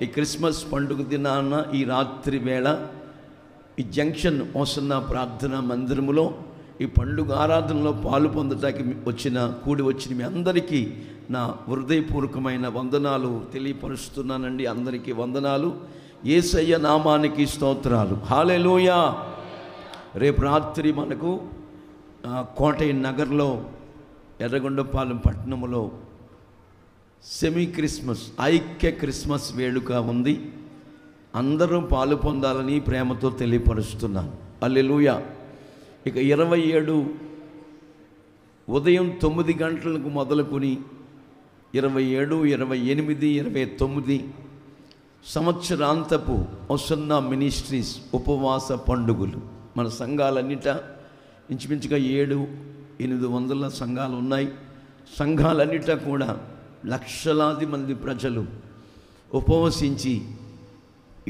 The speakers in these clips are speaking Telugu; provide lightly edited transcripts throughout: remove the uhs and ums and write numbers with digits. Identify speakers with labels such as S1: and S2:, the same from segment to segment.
S1: ఈ క్రిస్మస్ పండుగ దినాన ఈ రాత్రి వేళ ఈ జంక్షన్ ఓసన్న ప్రార్థనా మందిరములో ఈ పండుగ ఆరాధనలో పాలు పొందటానికి కూడి వచ్చిన మీ అందరికీ నా హృదయపూర్వకమైన వందనాలు తెలియపరుస్తున్నానండి. అందరికీ వందనాలు. యేసయ్య నామానికి స్తోత్రాలు. హల్లెలూయా. రేపు రాత్రి మనకు కోటయ్య నగర్లో ఎర్రగొండపాలెం పట్టణంలో సెమీ క్రిస్మస్ ఐక్య క్రిస్మస్ వేడుక ఉంది. అందరూ పాలు పొందాలని ప్రేమతో తెలియపరుస్తున్నాను. హల్లెలూయా. ఇక 27 ఉదయం 9 గంటలకు మొదలుకొని 27, 28, 29 సంవత్సరాంతపు ఓసన్నా మినిస్ట్రీస్ ఉపవాస పండుగలు. మన సంఘాలన్నిట ఇంచుమించుగా 700-800 సంఘాలు ఉన్నాయి. సంఘాలన్నిట కూడా లక్షలాది మంది ప్రజలు ఉపవసించి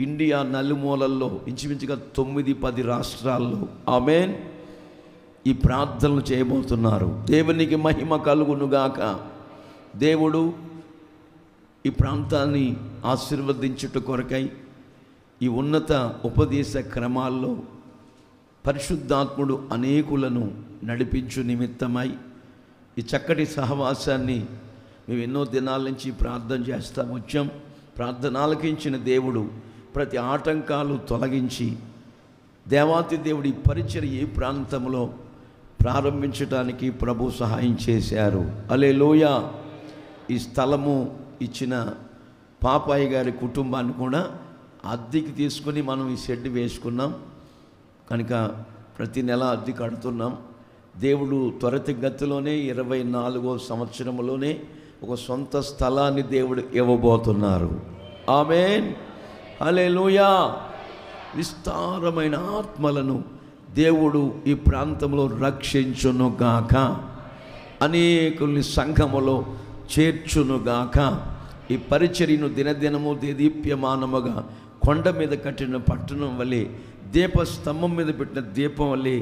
S1: ఇండియా నలుమూలల్లో ఇంచుమించుగా 9-10 రాష్ట్రాల్లో ఆమేన్ ఈ ప్రార్థనలు చేయబోతున్నారు. దేవునికి మహిమ కలుగునుగాక. దేవుడు ఈ ప్రాంతాన్ని ఆశీర్వదించుట కొరకై ఈ ఉన్నత ఉపదేశ క్రమాల్లో పరిశుద్ధాత్ముడు అనేకులను నడిపించు నిమిత్తమై ఈ చక్కటి సహవాసాన్ని మేము ఎన్నో దినాల నుంచి ప్రార్థన చేస్తూ వచ్చాం. ప్రార్థన ఆలకించిన దేవుడు ప్రతి ఆటంకాలు తొలగించి దేవాతి దేవుడి పరిచర్య ఈ ప్రాంతంలో ప్రారంభించడానికి ప్రభు సహాయం చేశారు. హల్లెలూయా. ఈ స్థలము ఇచ్చిన పాపాయి గారి కుటుంబాన్ని కూడా అద్దెకి తీసుకుని మనం ఈ షెడ్ వేసుకున్నాం కనుక ప్రతి నెల అద్దె కడుతున్నాం. దేవుడు త్వరితగతిలోనే 24వ సంవత్సరంలోనే ఒక సొంత స్థలాన్ని దేవుడు ఇవ్వబోతున్నారు. ఆమేన్. హల్లెలూయా. విస్తారమైన ఆత్మలను దేవుడు ఈ ప్రాంతంలో రక్షించునుగాక, అనేకుల్ని సంఘములో చేర్చునుగాక. ఈ పరిచర్యను దినదినము దేదీప్యమానముగా కొండ మీద కట్టిన పట్టణం వలె దీపస్తంభం మీద పెట్టిన దీపం వలె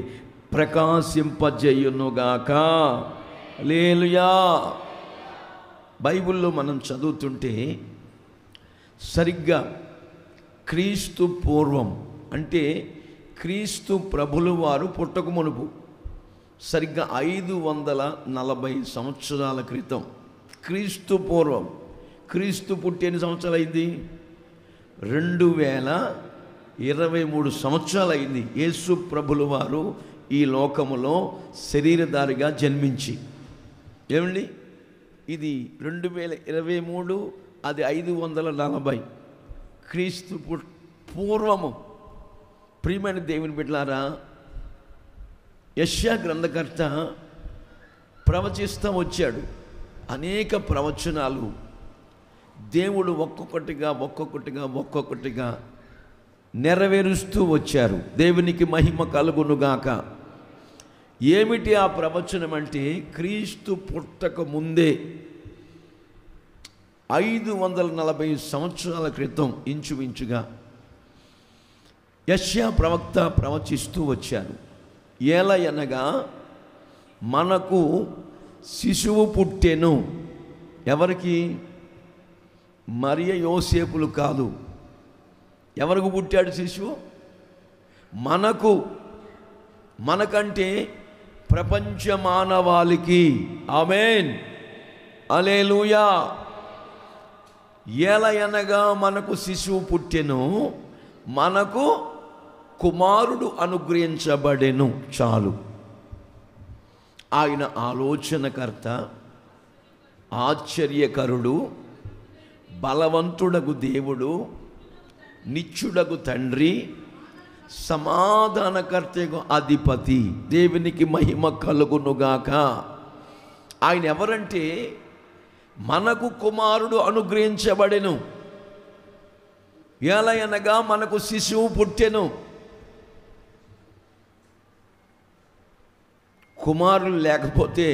S1: ప్రకాశింపజేయునుగాక. హల్లెలూయా. బైబిల్లో మనం చదువుతుంటే సరిగ్గా క్రీస్తు పూర్వం అంటే క్రీస్తు ప్రభుల వారు పుట్టక మునుపు సరిగ్గా 540 సంవత్సరాల క్రితం క్రీస్తు పూర్వం, క్రీస్తు పుట్టి ఎన్ని సంవత్సరాలు అయింది? 2023 సంవత్సరాలు అయింది యేసు ప్రభుల వారు ఈ లోకములో శరీరధారిగా జన్మించి. ఏమండి, ఇది 2023, అది 540 క్రీస్తు పూర్వము. ప్రియమైన దేవుని బిడ్డలారా, యెషయా గ్రంథకర్త ప్రవచిస్తూ వచ్చాడు. అనేక ప్రవచనాలు దేవుడు ఒక్కొక్కటిగా నెరవేరుస్తూ వచ్చారు. దేవునికి మహిమ కలుగునుగాక. ఏమిటి ఆ ప్రవచనం అంటే, క్రీస్తు పుట్టక ముందే 540 సంవత్సరాల క్రితం ఇంచుమించుగా యెషయా ప్రవక్త ప్రవచిస్తూ వచ్చారు. ఏలయనగా మనకు శిశువు పుట్టెను. ఎవరికి? మరియ యోసేపులు కాదు. ఎవరికి పుట్టాడు శిశువు? మనకంటే ప్రపంచ మానవాళికి. ఆమేన్. హల్లెలూయా. ఏలయనగా మనకు శిశువు పుట్టెను, మనకు కుమారుడు అనుగ్రహించబడెను. చాలు. ఆయన ఆలోచనకర్త, ఆశ్చర్యకరుడు, బలవంతుడగు దేవుడు, నిత్యుడగు తండ్రి, సమాధానకర్తకు అధిపతి. దేవునికి మహిమ కలుగునుగాక. ఆయన ఎవరంటే, మనకు కుమారుడు అనుగ్రహించబడెను. ఏలయనగా మనకు శిశువు పుట్టెను. కుమారులు లేకపోతే,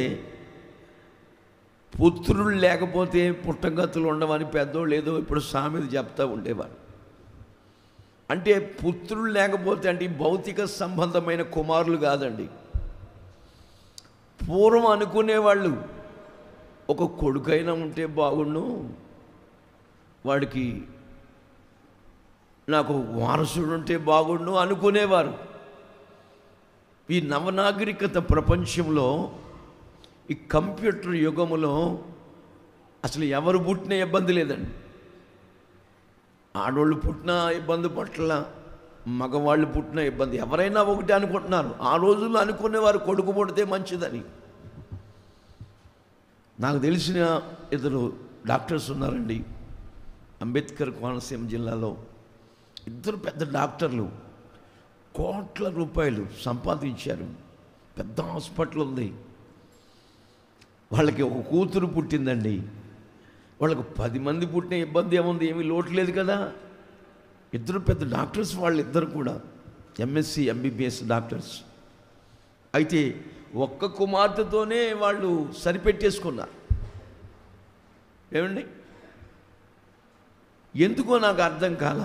S1: పుత్రులు లేకపోతే పుట్టగతులు ఉండవని పెద్దోళ్ళు ఏదో ఇప్పుడు సామెత చెప్తూ ఉండేవారు. అంటే పుత్రులు లేకపోతే అంటే భౌతిక సంబంధమైన కుమారులు కాదండి. పూర్వం అనుకునేవాళ్ళు ఒక కొడుకైనా ఉంటే బాగుండు, వాడికి నాకు వారసుడు ఉంటే బాగుండు అనుకునేవారు. ఈ నవనాగరికత ప్రపంచంలో, ఈ కంప్యూటర్ యుగములో అసలు ఎవరు పుట్టినా ఇబ్బంది లేదండి. ఆడవాళ్ళు పుట్టినా ఇబ్బంది పట్ల, మగవాళ్ళు పుట్టినా ఇబ్బంది, ఎవరైనా ఒకటి అనుకుంటున్నారు. ఆ రోజుల్లో అనుకునేవారు కొడుకు పుడితే మంచిదని. నాకు తెలిసిన 2 డాక్టర్స్ ఉన్నారండి అంబేద్కర్ కోనసీమ జిల్లాలో. 2 పెద్ద డాక్టర్లు, కోట్ల రూపాయలు సంపాదించారు, పెద్ద హాస్పిటల్ ఉంది. వాళ్ళకి ఒక కూతురు పుట్టిందండి. వాళ్ళకు 10 మంది పుట్టిన ఇబ్బంది ఏముంది, ఏమీ లోటు లేదు కదా. 2 పెద్ద డాక్టర్స్, వాళ్ళిద్దరు కూడా ఎంఎస్సి ఎంబీబీఎస్ డాక్టర్స్. అయితే ఒక్క కుమార్తెతోనే వాళ్ళు సరిపెట్టేసుకున్నారు. ఏమండి, ఎందుకో నాకు అర్థం కాల.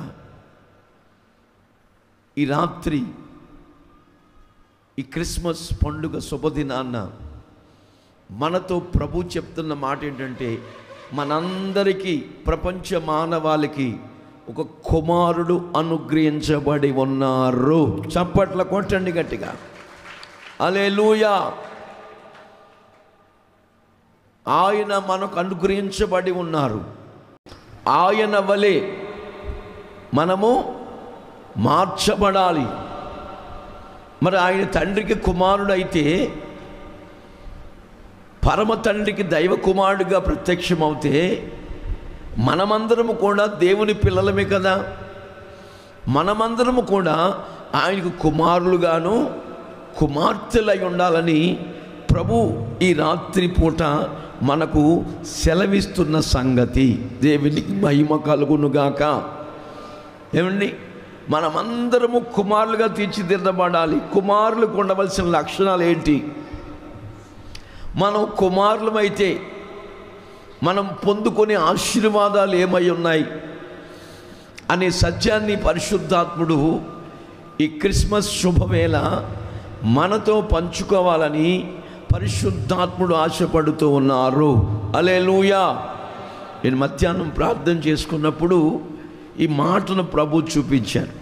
S1: ఈ రాత్రి ఈ క్రిస్మస్ పండుగ శుభదినాన్న మనతో ప్రభు చెప్తున్న మాట ఏంటంటే, మనందరికీ, ప్రపంచ మానవాళికి ఒక కుమారుడు అనుగ్రహించబడి ఉన్నారు. చప్పట్ల కొట్టండి గట్టిగా, హల్లెలూయా. ఆయన మనకు అనుగ్రహించబడి ఉన్నారు. ఆయన వలె మనము మార్చబడాలి. మరి ఆయన తండ్రికి కుమారుడు అయితే, పరమ తండ్రికి దైవ కుమారుడిగా ప్రత్యక్షమవుతే, మనమందరము కూడా దేవుని పిల్లలమే కదా. మనమందరము కూడా ఆయనకు కుమారులుగాను కుమార్తెలై ఉండాలని ప్రభు ఈ రాత్రి పూట మనకు సెలవిస్తున్న సంగతి. దేవునికి మహిమ కలుగునుగాక. ఏమండి, మనమందరము కుమారులుగా తీర్చిదిద్దబడాలి. కుమారులకు ఉండవలసిన లక్షణాలు ఏంటి? మనం కుమారులమైతే మనం పొందుకునే ఆశీర్వాదాలు ఏమై ఉన్నాయి అనే సత్యాన్ని పరిశుద్ధాత్ముడు ఈ క్రిస్మస్ శుభవేళ మనతో పంచుకోవాలని పరిశుద్ధాత్ముడు ఆశపడుతూ ఉన్నారు. హల్లెలూయా. నేను మధ్యాహ్నం ప్రార్థన చేసుకున్నప్పుడు ఈ మాటను ప్రభు చూపించారు.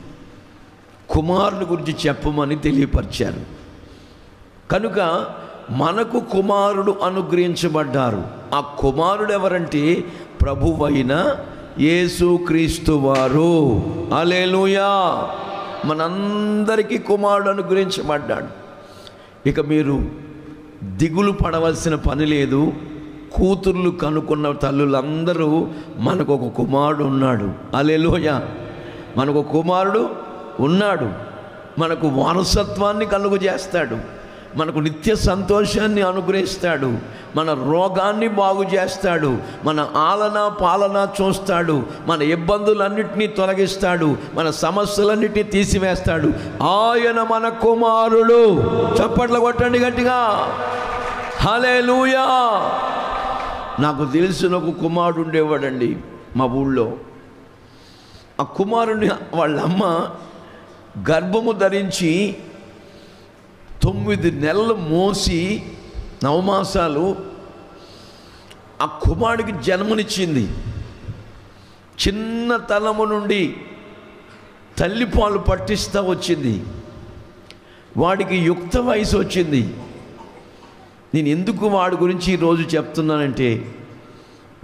S1: కుమారుని గురించి చెప్పమని తెలియపరిచారు. కనుక మనకు కుమారుడు అనుగ్రహించబడ్డారు. ఆ కుమారుడు ఎవరంటే ప్రభువైన యేసుక్రీస్తు వారు. హల్లెలూయా. మనందరికీ కుమారుడు అనుగ్రహించబడ్డాడు. ఇక మీరు దిగులు పడవలసిన పని లేదు. కూతుర్లు కనుక్కున్న తల్లులందరూ మనకు ఒక కుమారుడు ఉన్నాడు. హల్లెలూయా. మనకు కుమారుడు ఉన్నాడు. మనకు వారసత్వాన్ని కలుగజేస్తాడు. మనకు నిత్య సంతోషాన్ని అనుగ్రహిస్తాడు. మన రోగాన్ని బాగు చేస్తాడు. మన ఆలన పాలన చూస్తాడు. మన ఇబ్బందులన్నింటినీ తొలగిస్తాడు. మన సమస్యలన్నింటినీ తీసివేస్తాడు. ఆయన మన కుమారుడు. చప్పట్లు కొట్టండి గట్టిగా, హల్లెలూయా. నాకు తెలిసిన ఒక కుమారుడు ఉండేవాడండి మా ఊళ్ళో. ఆ కుమారుని వాళ్ళ అమ్మ గర్భము ధరించి 9 నెలలు మోసి, 9 మాసాలు ఆ కుమారుడికి జన్మనిచ్చింది. చిన్న తలము నుండి తల్లిపాలు పట్టిస్తూ వచ్చింది. వాడికి యుక్త వయసు వచ్చింది. నేను ఎందుకు వాడి గురించి ఈరోజు చెప్తున్నానంటే,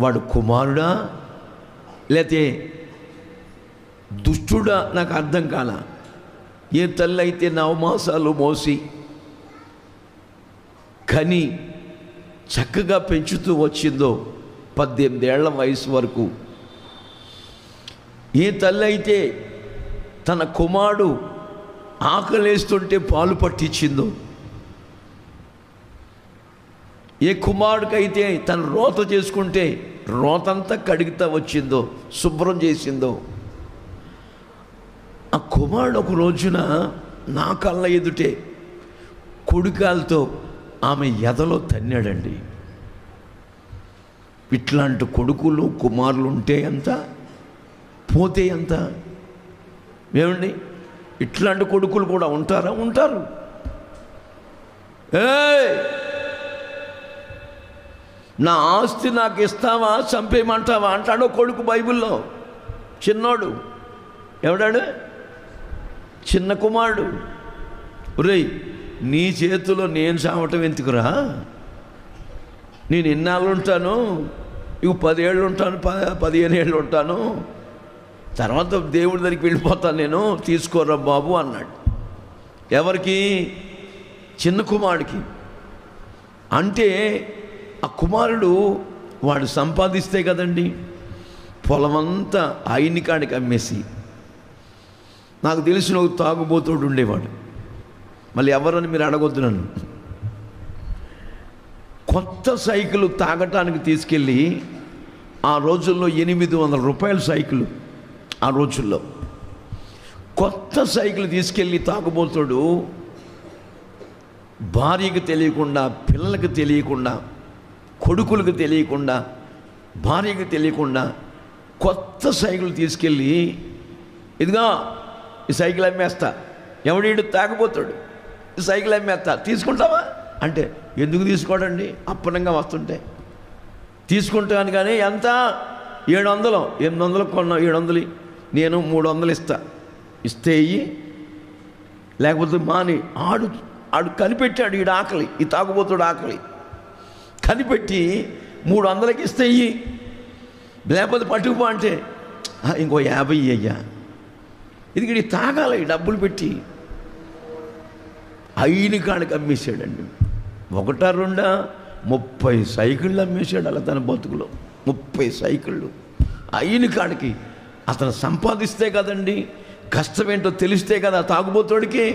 S1: వాడు కుమారుడా లేతే దుష్టుడా నాకు అర్థం కాల. ఏ తల్లి అయితే 9 మాసాలు మోసి కని చక్కగా పెంచుతూ వచ్చిందో 18 ఏళ్ల వయసు వరకు, ఏ తల్లి అయితే తన కుమారుడు ఆకలేస్తుంటే పాలు పట్టించిందో, ఏ కుమారుడికైతే తను రోత చేసుకుంటే రోతంతా కడుగుతా వచ్చిందో, శుభ్రం చేసిందో, ఆ కుమారుడు ఒక రోజున నా కళ్ళ ఎదుటే కుడికాలతో ఆమె ఎదలో తన్నాడండి. ఇట్లాంటి కొడుకులు కుమారులు ఉంటే ఎంత, పోతే ఎంత? ఏమండి, ఇట్లాంటి కొడుకులు కూడా ఉంటారా? ఉంటారు. నా ఆస్తి నాకు ఇస్తావా, చంపేయమంటావా అంటాడో కొడుకు బైబిల్లో. చిన్నోడు ఎవడాడు? చిన్న కుమారుడు. ఒరేయ్, నీ చేతిలో నేను చావటం ఎందుకురా? నేను ఎన్నాళ్ళు ఉంటాను? ఇక 10 ఏళ్ళు ఉంటాను, 15 ఏళ్ళు ఉంటాను, తర్వాత దేవుడి దగ్గరికి వెళ్ళిపోతాను, నేను తీసుకోరా బాబు అన్నాడు. ఎవరికి? చిన్న కుమారుడికి. అంటే ఆ కుమారుడు వాడు సంపాదిస్తే కదండి పొలమంతా ఆయన్ని కాడికి అమ్మేసి. నాకు తెలిసిన ఒక తాగుబోతోడు ఉండేవాడు, మళ్ళీ ఎవరని మీరు అడగొద్దు నన్ను. కొత్త సైకిల్ తాగటానికి తీసుకెళ్ళి, ఆ రోజుల్లో 800 రూపాయల సైకిల్, ఆ రోజుల్లో కొత్త సైకిల్ తీసుకెళ్ళి తాగుబోతాడు భార్యకి తెలియకుండా, పిల్లలకు తెలియకుండా, కొడుకులకు తెలియకుండా, భార్యకి తెలియకుండా కొత్త సైకిల్ తీసుకెళ్ళి, ఇదిగా ఈ సైకిల్ అమ్మేస్తా, ఎవడీడు తాగబోతాడు, ఈ సైకిల్ అమ్మేస్తా, తీసుకుంటావా అంటే ఎందుకు తీసుకోడండి? అప్పనంగా వస్తుంటే తీసుకుంటాను. కానీ ఎంత? 700, 800 కొన్నా, 700 నేను 300 ఇస్తా, ఇస్తే ఇయ్యి, లేకపోతే మాని. ఆడు కనిపెట్టాడు, ఈడు ఆకలి, ఈ తాగుబోతుడు ఆకలి కనిపెట్టి 300కి ఇస్తే ఇయ్యి, లేకపోతే పట్టుకుపో అంటే ఇంకో 50 అయ్యా. ఇది తాగాలి డబ్బులు పెట్టి. అయిన కాడికి అమ్మేశాడండి. 1 2 30 సైకిళ్ళు అమ్మేశాడు అలా తన బతుకులో. 30 సైకిళ్ళు అయిన కాడికి. అతను సంపాదిస్తే కదండి, కష్టమేంటో తెలిస్తే కదా తాగుబోతాడికి.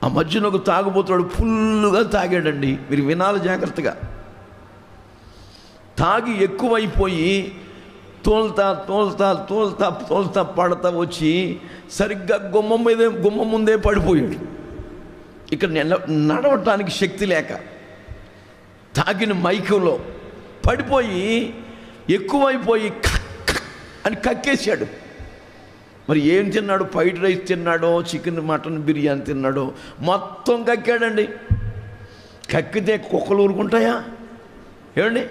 S1: ఆ మధ్యన ఒక తాగుబోతాడు ఫుల్లుగా తాగాడండి. మీరు వినాలి జాగ్రత్తగా. తాగి ఎక్కువైపోయి తోల్తా పడతా వచ్చి సరిగ్గా గుమ్మం ముందే పడిపోయాడు. ఇక్కడ నడవటానికి శక్తి లేక తాగిన మైకంలో పడిపోయి ఎక్కువైపోయి అని కక్కేశాడు. మరి ఏం తిన్నాడు? ఫ్రైడ్ రైస్ తిన్నాడో, చికెన్ మటన్ బిర్యానీ తిన్నాడో, మొత్తం కక్కాడండి. కక్కితే కుక్కలు ఊరుకుంటాయా? ఏమండి?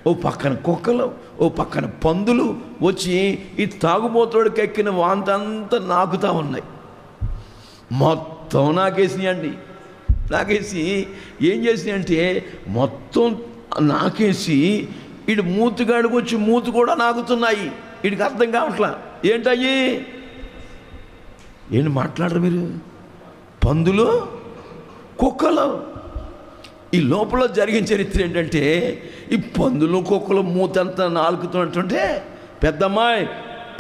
S1: ఓ పక్కన కుక్కలు, ఓ పక్కన పందులు వచ్చి ఈ తాగుబోతోడు కక్కిన వాంతంతా నాకుతా ఉన్నాయి. మొత్తం నాకేసినాయండి. నాకేసి ఏం చేసినాయంటే మొత్తం నాకేసి వీడు మూతిగాడికి వచ్చి మూతి కూడా నాకుతున్నాయి. వీడికి అర్థం కావట్లా. ఏంటయ్యి? ఏంటి మాట్లాడరు మీరు? పందులు, కుక్కలు. ఈ లోపల జరిగిన చరిత్ర ఏంటంటే, ఈ పందులు కుక్కలు మూతంతా నాలుగుతుంటే పెద్దమ్మాయి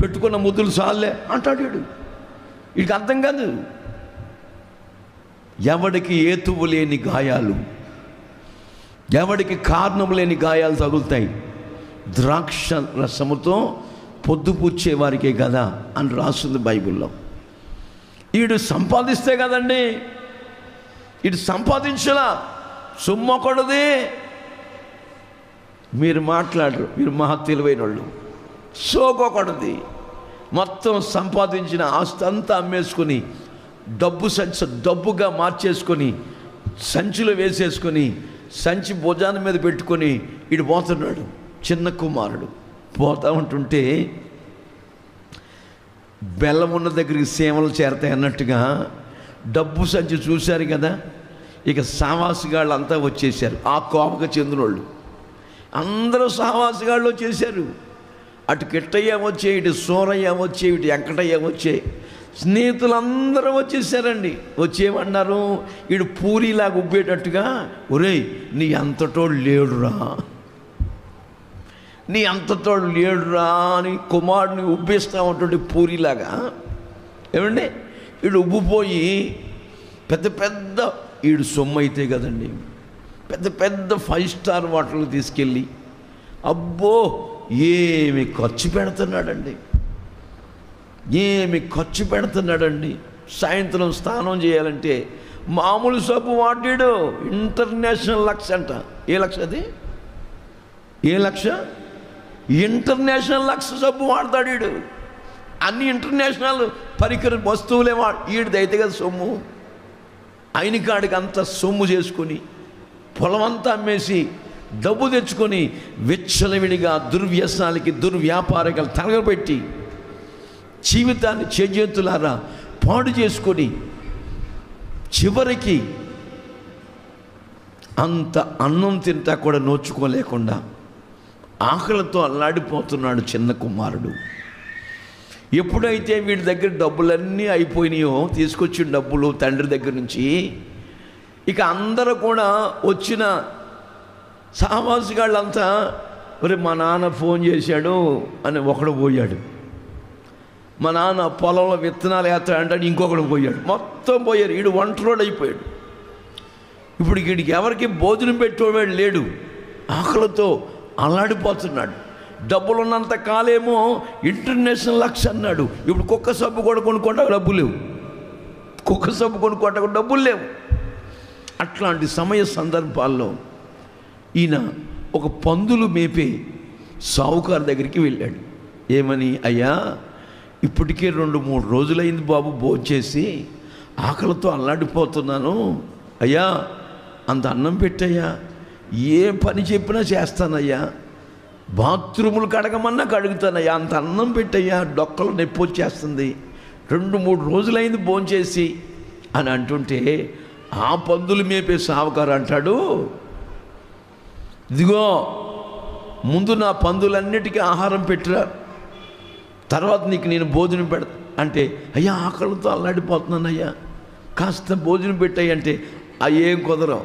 S1: పెట్టుకున్న ముద్దులు చాలే అంటాడు వీడు. వీడికి అర్థం కాదు. ఎవడికి ఏతువు లేని గాయాలు, ఎవడికి కారణం లేని గాయాలు తగులుతాయి. ద్రాక్ష రసముతో పొద్దుపుచ్చే వారికే కదా అని రాస్తుంది బైబిల్లో. వీడు సంపాదిస్తే కదండి, వీడు సంపాదించలా, సొమ్మొకడుది. మీరు మాట్లాడరు, మీరు మహా తెలివైన వాళ్ళు. సోకొకడుది. మొత్తం సంపాదించిన ఆస్తి అంతా అమ్మేసుకొని డబ్బుగా మార్చేసుకొని సంచిలో వేసేసుకొని సంచి భుజాన మీద పెట్టుకొని వీడు పోతున్నాడు. చిన్న కుమారుడు పోతా ఉంటుంటే బెల్లం ఉన్న దగ్గరికి సేవలు చేరతాయి అన్నట్టుగా డబ్బు సంచి చూశారు కదా, ఇక సావాసిగాళ్ళు అంతా వచ్చేసారు. ఆ కోపకు చెందినోళ్ళు అందరూ సావాసిగాళ్ళు వచ్చేసారు. అటు కిట్టయ్య వచ్చే, ఇటు సూరయ్య వచ్చే, ఇటు వెంకటయ్య వచ్చే, స్నేహితులందరూ వచ్చేసారండి. వచ్చేమన్నారు, వీడు పూరిలాగా ఉబ్బేటట్టుగా, ఒరేయ్ నీ అంతటోడు లేడురా, నీ అంతటోడు లేడురా అని కుమారుడిని ఉబ్బేస్తూ ఉంటుంటే పూరిలాగా. ఏమండి? వీడు ఉబ్బిపోయి పెద్ద వీడు సొమ్ము అయితే కదండి, పెద్ద 5 స్టార్ హోటల్కి తీసుకెళ్ళి అబ్బో ఏమి ఖర్చు పెడుతున్నాడండి, ఏమి ఖర్చు పెడుతున్నాడండి. సాయంత్రం స్నానం చేయాలంటే మామూలు సబ్బు వాడాడు, ఇంటర్నేషనల్ లక్స్ అంట. ఏ లక్స్ అది? ఏ లక్ష? ఇంటర్నేషనల్ లక్స్ సబ్బు వాడతాడు వీడు. అన్ని ఇంటర్నేషనల్ పరికర వస్తువులే వీడిది అయితే కదా సొమ్ము. ఆయన కాడికి అంతా సొమ్ము చేసుకొని పొలం అంతా అమ్మేసి డబ్బు తెచ్చుకొని విచ్చలవిడిగా దుర్వ్యసనాలకి దుర్వ్యాపారాలకు తగలబెట్టి జీవితాన్ని చేజేతులారా పాడు చేసుకొని చివరికి అంత అన్నం తింటా కూడా నోచుకోలేకుండా ఆకలితో అల్లాడిపోతున్నాడు చిన్న కుమారుడు. ఎప్పుడైతే వీడి దగ్గర డబ్బులన్నీ అయిపోయినాయో, తీసుకొచ్చిన డబ్బులు తండ్రి దగ్గర నుంచి, ఇక అందరూ కూడా వచ్చిన సహవాసిగాళ్ళంతా మరి మా నాన్న ఫోన్ చేశాడు అని ఒకడు పోయాడు, మా నాన్న పొలంలో విత్తనాలు వేస్తాడంటే ఇంకొకడు పోయాడు, మొత్తం పోయారు. వీడు ఒంటరోడు అయిపోయాడు. ఇప్పుడు వీడికి ఎవరికి భోజనం పెట్టేవాడు లేడు, ఆకలితో అల్లాడిపోతున్నాడు. డబ్బులు ఉన్నంత కాలేమో ఇంటర్నేషనల్ లక్స్ అన్నాడు, ఇప్పుడు కుక్క సబ్బు కూడా కొనుక్కోవడానికి డబ్బులు లేవు, కుక్క సబ్బు కొనుక్కోవడానికి డబ్బులు లేవు. అట్లాంటి సమయ సందర్భాల్లో ఈయన ఒక పందులు మేపే సావుకారు దగ్గరికి వెళ్ళాడు. ఏమని, అయ్యా ఇప్పటికే 2-3 రోజులైంది బాబు భోంచేసి, ఆకలితో అల్లాడిపోతున్నాను, అయ్యా అంత అన్నం పెట్టయ్యా, ఏ పని చెప్పినా చేస్తానయ్యా, బాత్రూములు కడగమన్నా కడుగుతానయ్యా, అంత అన్నం పెట్టయ్యా, డొక్కలు నొప్పి వచ్చేస్తుంది, 2-3 రోజులైంది భోంచేసి అని అంటుంటే, ఆ పందులు మేపే సావుకారు అంటాడు, ఇదిగో ముందు నా పందులన్నిటికీ ఆహారం పెట్టిరా, తర్వాత నీకు నేను భోజనం పెడతా అంటే, అయ్యా ఆకలితో అల్లాడిపోతున్నానయ్యా, కాస్త భోజనం పెట్టాయి అంటే, ఏం కుదరవు,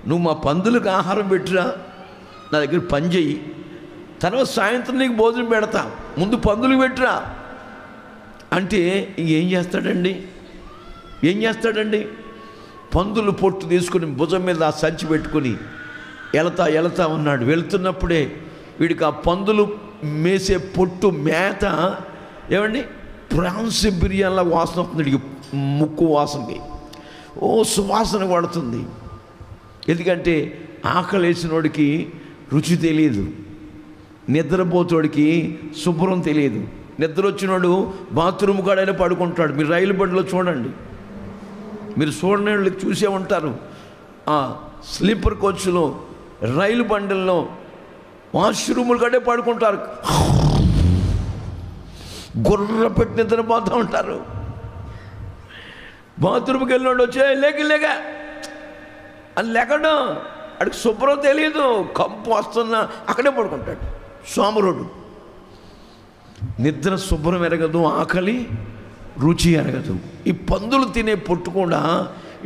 S1: నువ్వు మా పందులకు ఆహారం పెట్టిరా, నా దగ్గర పని చెయ్యి, తర్వాత సాయంత్రం నీకు భోజనం పెడతా, ముందు పందులు పెట్టిరా అంటే ఏం చేస్తాడండి? ఏం చేస్తాడండి? పందులు పొట్టు తీసుకుని భుజం మీద ఆ సంచి పెట్టుకుని వెళతా ఉన్నాడు. వెళుతున్నప్పుడే వీడికి ఆ పందులు మేసే పొట్టు మేత ఏమండి ప్రాన్స్ బిర్యానీలా వాసన వస్తుంది, వీడికి ముక్కు వాసనకి ఓ సువాసన పడుతుంది. ఎందుకంటే ఆకలి వేసినోడికి రుచి తెలియదు, నిద్రపోతోడికి శుభ్రం తెలియదు. నిద్ర వచ్చినోడు బాత్రూమ్ కాడైనా పడుకుంటాడు. మీరు రైలు బండిలో చూడండి, మీరు చూడని వాళ్ళకి చూసే ఉంటారు, ఆ స్లీపర్ కోచ్లో రైలు బండిల్లో వాష్రూములు కాడే పడుకుంటారు, గుర్ర పెట్టి నిద్రపోతూ ఉంటారు. బాత్రూమ్కి వెళ్ళినోడు వచ్చే లేక అని లేకడం, అడికి శుభ్రం తెలియదు, కంపు వస్తున్నా అక్కడే పడుకుంటాడు. సోమరుడు నిద్ర శుభ్రం ఎరగదు, ఆకలి రుచి ఎరగదు. ఈ పందులు తినే పొట్టు కూడా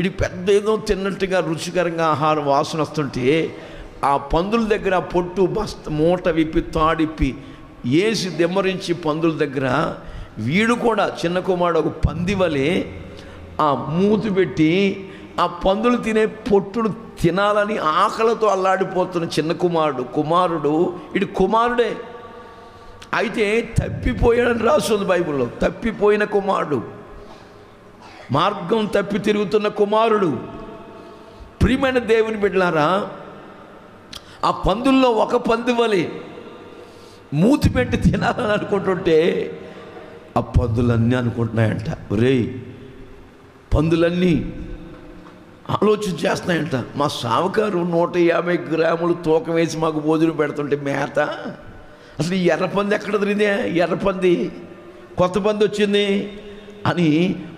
S1: ఇది పెద్ద ఏదో తిన్నట్టుగా రుచికరంగా ఆహారం వాసన వస్తుంటే, ఆ పందుల దగ్గర ఆ పొట్టు మూట విప్పి తాడిప్పి వేసి దెమ్మరించి పందుల దగ్గర వీడు కూడా చిన్న కుమారుడు ఒక పంది వలె ఆ మూతి పెట్టి ఆ పందులు తినే పొట్టును తినాలని ఆకలితో అల్లాడిపోతున్న చిన్న కుమారుడు ఇటు కుమారుడే అయితే తప్పిపోయాడని రాస్తుంది బైబిల్లో. తప్పిపోయిన కుమారుడు, మార్గం తప్పి తిరుగుతున్న కుమారుడు. ప్రియమైన దేవుని బిడ్డలారా, ఆ పందుల్లో ఒక పంది వలె మూతి పెట్టి తినాలని అనుకుంటుంటే ఆ పందులన్నీ అనుకుంటున్నాయంట, ఒరేయ్ పందులన్నీ ఆలోచన చేస్తున్నాయంట, మా సావుకారు 150 గ్రాములు తూకం వేసి మాకు భోజనం పెడుతుంటే మేత, అసలు ఈ ఎర్రపంది ఎక్కడ తిరిగిందే, ఎర్రపంది కొత్త పంది వచ్చింది అని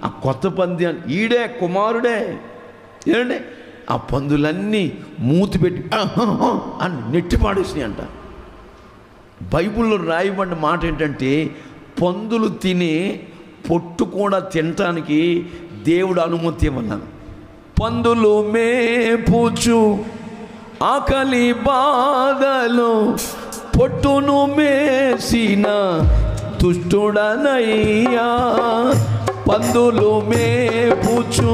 S1: ఆ కొత్త పంది అని ఈడే కుమారుడే ఏమండి ఆ పందులన్నీ మూతి పెట్టి అని నెట్టి పాడేసినాయి అంట. బైబిల్లో రాయబడిన మాట ఏంటంటే, పందులు తినే పొట్టు కూడా తినటానికి దేవుడు అనుమతి ఇవ్వన్నాను. పందులు మేపుచు ఆకలి బాధలు పొట్టును మేసిన దుష్టుడనయ్యా, పందులు మేపుచు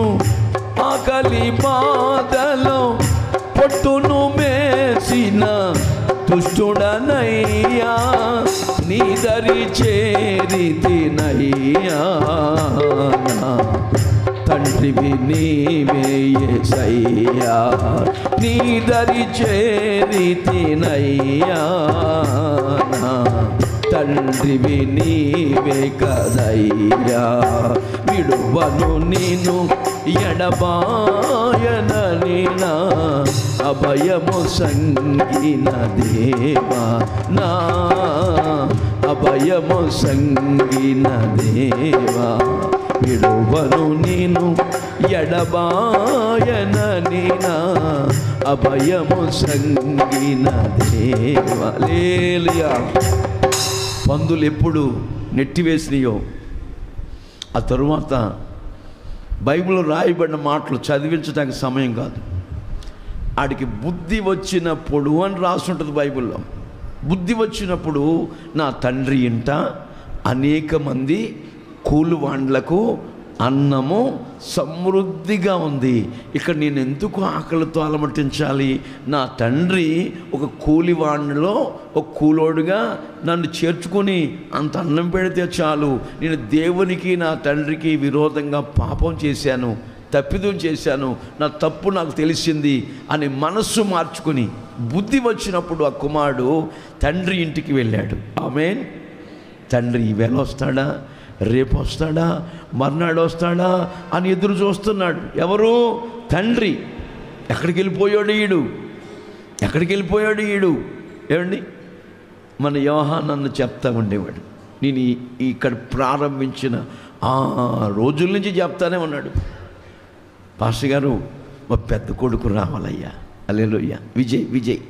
S1: ఆకలి బాధలు పొట్టును మేసిన దుష్టుడనయ్యా, నీ దరి చేరితినయ్యా, తండ్రివి నీవే యేసయ్యా, నీ దరి చేరితినయ్యా, తండ్రివి నీవే కదయ్యా, విడువను నేను ఎడబాయనని నా అభయము సంగిన దేవా, నా అభయము సంగిన దేవా, విడువను నేను ఎడబాయనని నా అభయము సంగిన దేవా. హల్లెలూయా. పందులు ఎప్పుడు నెట్టివేసినాయో ఆ తరువాత బైబిల్లో రాయబడిన మాటలు చదివించడానికి సమయం కాదు. ఆడికి బుద్ధి వచ్చినప్పుడు అని రాసి ఉంటుంది బైబిల్లో. బుద్ధి వచ్చినప్పుడు నా తండ్రి ఇంట అనేక మంది కూలివాండ్లకు అన్నము సమృద్ధిగా ఉంది, ఇక్కడ నేను ఎందుకు ఆకలితో అలమటించాలి? నా తండ్రి ఒక కూలివాడిలో ఒక కూలోడుగా నన్ను చేర్చుకొని అంత అన్నం పెడితే చాలు. నేను దేవునికి నా తండ్రికి విరోధంగా పాపం చేశాను, తప్పిదం చేశాను, నా తప్పు నాకు తెలిసింది అని మనస్సు మార్చుకొని బుద్ధి వచ్చినప్పుడు ఆ కుమారుడు తండ్రి ఇంటికి వెళ్ళాడు. ఆమేన్. తండ్రి ఈవేళ వస్తాడా, రేపు వస్తాడా, మర్నాడు వస్తాడా అని ఎదురు చూస్తున్నాడు. ఎవరు? తండ్రి. ఎక్కడికి వెళ్ళిపోయాడు ఈడు? ఎక్కడికి వెళ్ళిపోయాడు ఈడు? ఏమండి, మన యోహాను చెప్తా ఉండేవాడు. నేను ఇక్కడ ప్రారంభించిన ఆ రోజుల నుంచి చెప్తానే ఉన్నాడు, పాస్టర్ గారు మా పెద్ద కొడుకు రావాలయ్యా. హల్లెలూయా. విజయ్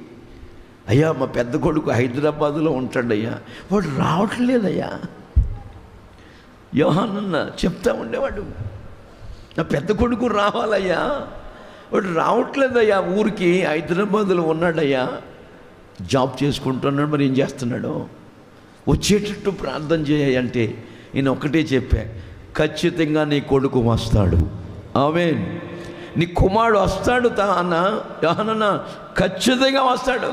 S1: అయ్యా, మా పెద్ద కొడుకు హైదరాబాదులో ఉంటాడయ్యా, వాడు రావట్లేదయ్యా. యోహానన్న చెప్తా ఉండేవాడు, నా పెద్ద కొడుకు రావాలయ్యా, వాడు రావట్లేదయ్యా, ఊరికి హైదరాబాదులో ఉన్నాడయ్యా, జాబ్ చేసుకుంటున్నాడు, మరి ఏం చేస్తున్నాడో వచ్చేటట్టు ప్రార్థన చేయంటే నేను ఒకటే చెప్పా, ఖచ్చితంగా నీ కొడుకు వస్తాడు. ఆమేన్. నీ కుమారుడు వస్తాడు అన్న యోహానన్న, ఖచ్చితంగా వస్తాడు,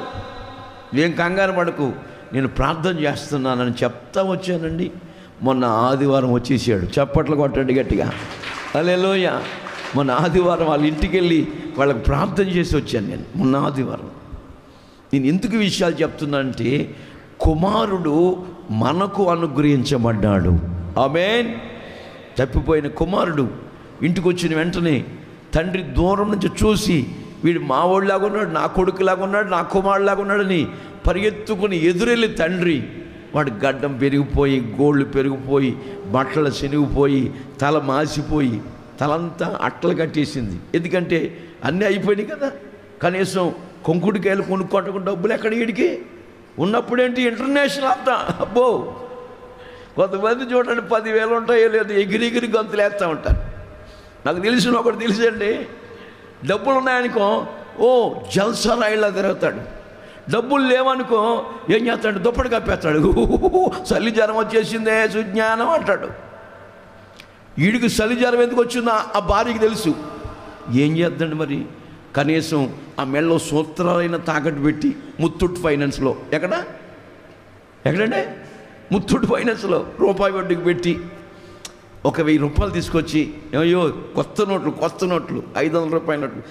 S1: ఏం కంగారు పడకు, నేను ప్రార్థన చేస్తున్నానని చెప్తా వచ్చానండి. మొన్న ఆదివారం వచ్చేసాడు. చప్పట్లు కొట్టండి గట్టిగా. హల్లెలూయా. మొన్న ఆదివారం వాళ్ళ ఇంటికి వెళ్ళి వాళ్ళకి ప్రార్థన చేసి వచ్చాను నేను మొన్న ఆదివారం. నేను ఎందుకు విషయాలు చెప్తున్నానంటే, కుమారుడు మనకు అనుగ్రహించబడ్డాడు. ఆమేన్. తప్పిపోయిన కుమారుడు ఇంటికి వచ్చిన వెంటనే తండ్రి దూరం నుంచి చూసి, వీడు మా వాడిలాగా ఉన్నాడు, నా కొడుకులాగా ఉన్నాడు, నా కుమారులాగా ఉన్నాడని పరిగెత్తుకుని ఎదురెళ్ళి తండ్రి, వాడి గడ్డం పెరిగిపోయి, గోళ్ళు పెరిగిపోయి, బట్టలు శనిగిపోయి, తల మాసిపోయి, తలంతా అట్టలు కట్టేసింది. ఎందుకంటే అన్నీ అయిపోయినాయి కదా. కనీసం కొంకుడికాయలు కొనుక్కోవటం డబ్బులు ఎక్కడ వీడికి ఉన్నప్పుడేంటి ఇంటర్నేషనల్ అంతా. అబ్బో, కొంతమంది చూడండి 10,000 ఉంటాయో లేదు, ఎగిరి గొంతులు వేస్తూ ఉంటారు. నాకు తెలిసిన ఒకటి తెలుసండి, డబ్బులు ఉన్నాయనుకో ఓ జల్సా రాయిలా తిరుగుతాడు, డబ్బులు లేవనుకో ఏం చేస్తాడు, దుప్పటి కప్పేస్తాడు, చలి జ్వరం వచ్చేసిందే సుజ్ఞానం అంటాడు. వీడికి చలి జ్వరం ఎందుకు వచ్చిందో ఆ భార్యకి తెలుసు. ఏం చేద్దండి మరి, కనీసం ఆ మెళ్ళలో సూత్రాలైన తాకట్టు పెట్టి ముత్తూట్ ఫైనాన్స్లో ఎక్కడంటే ముత్తూట్ ఫైనాన్స్లో రూపాయి వడ్డీకి పెట్టి ఒక 1000 రూపాయలు తీసుకొచ్చి, అయ్యో కొత్త నోట్లు 500 రూపాయల నోట్లు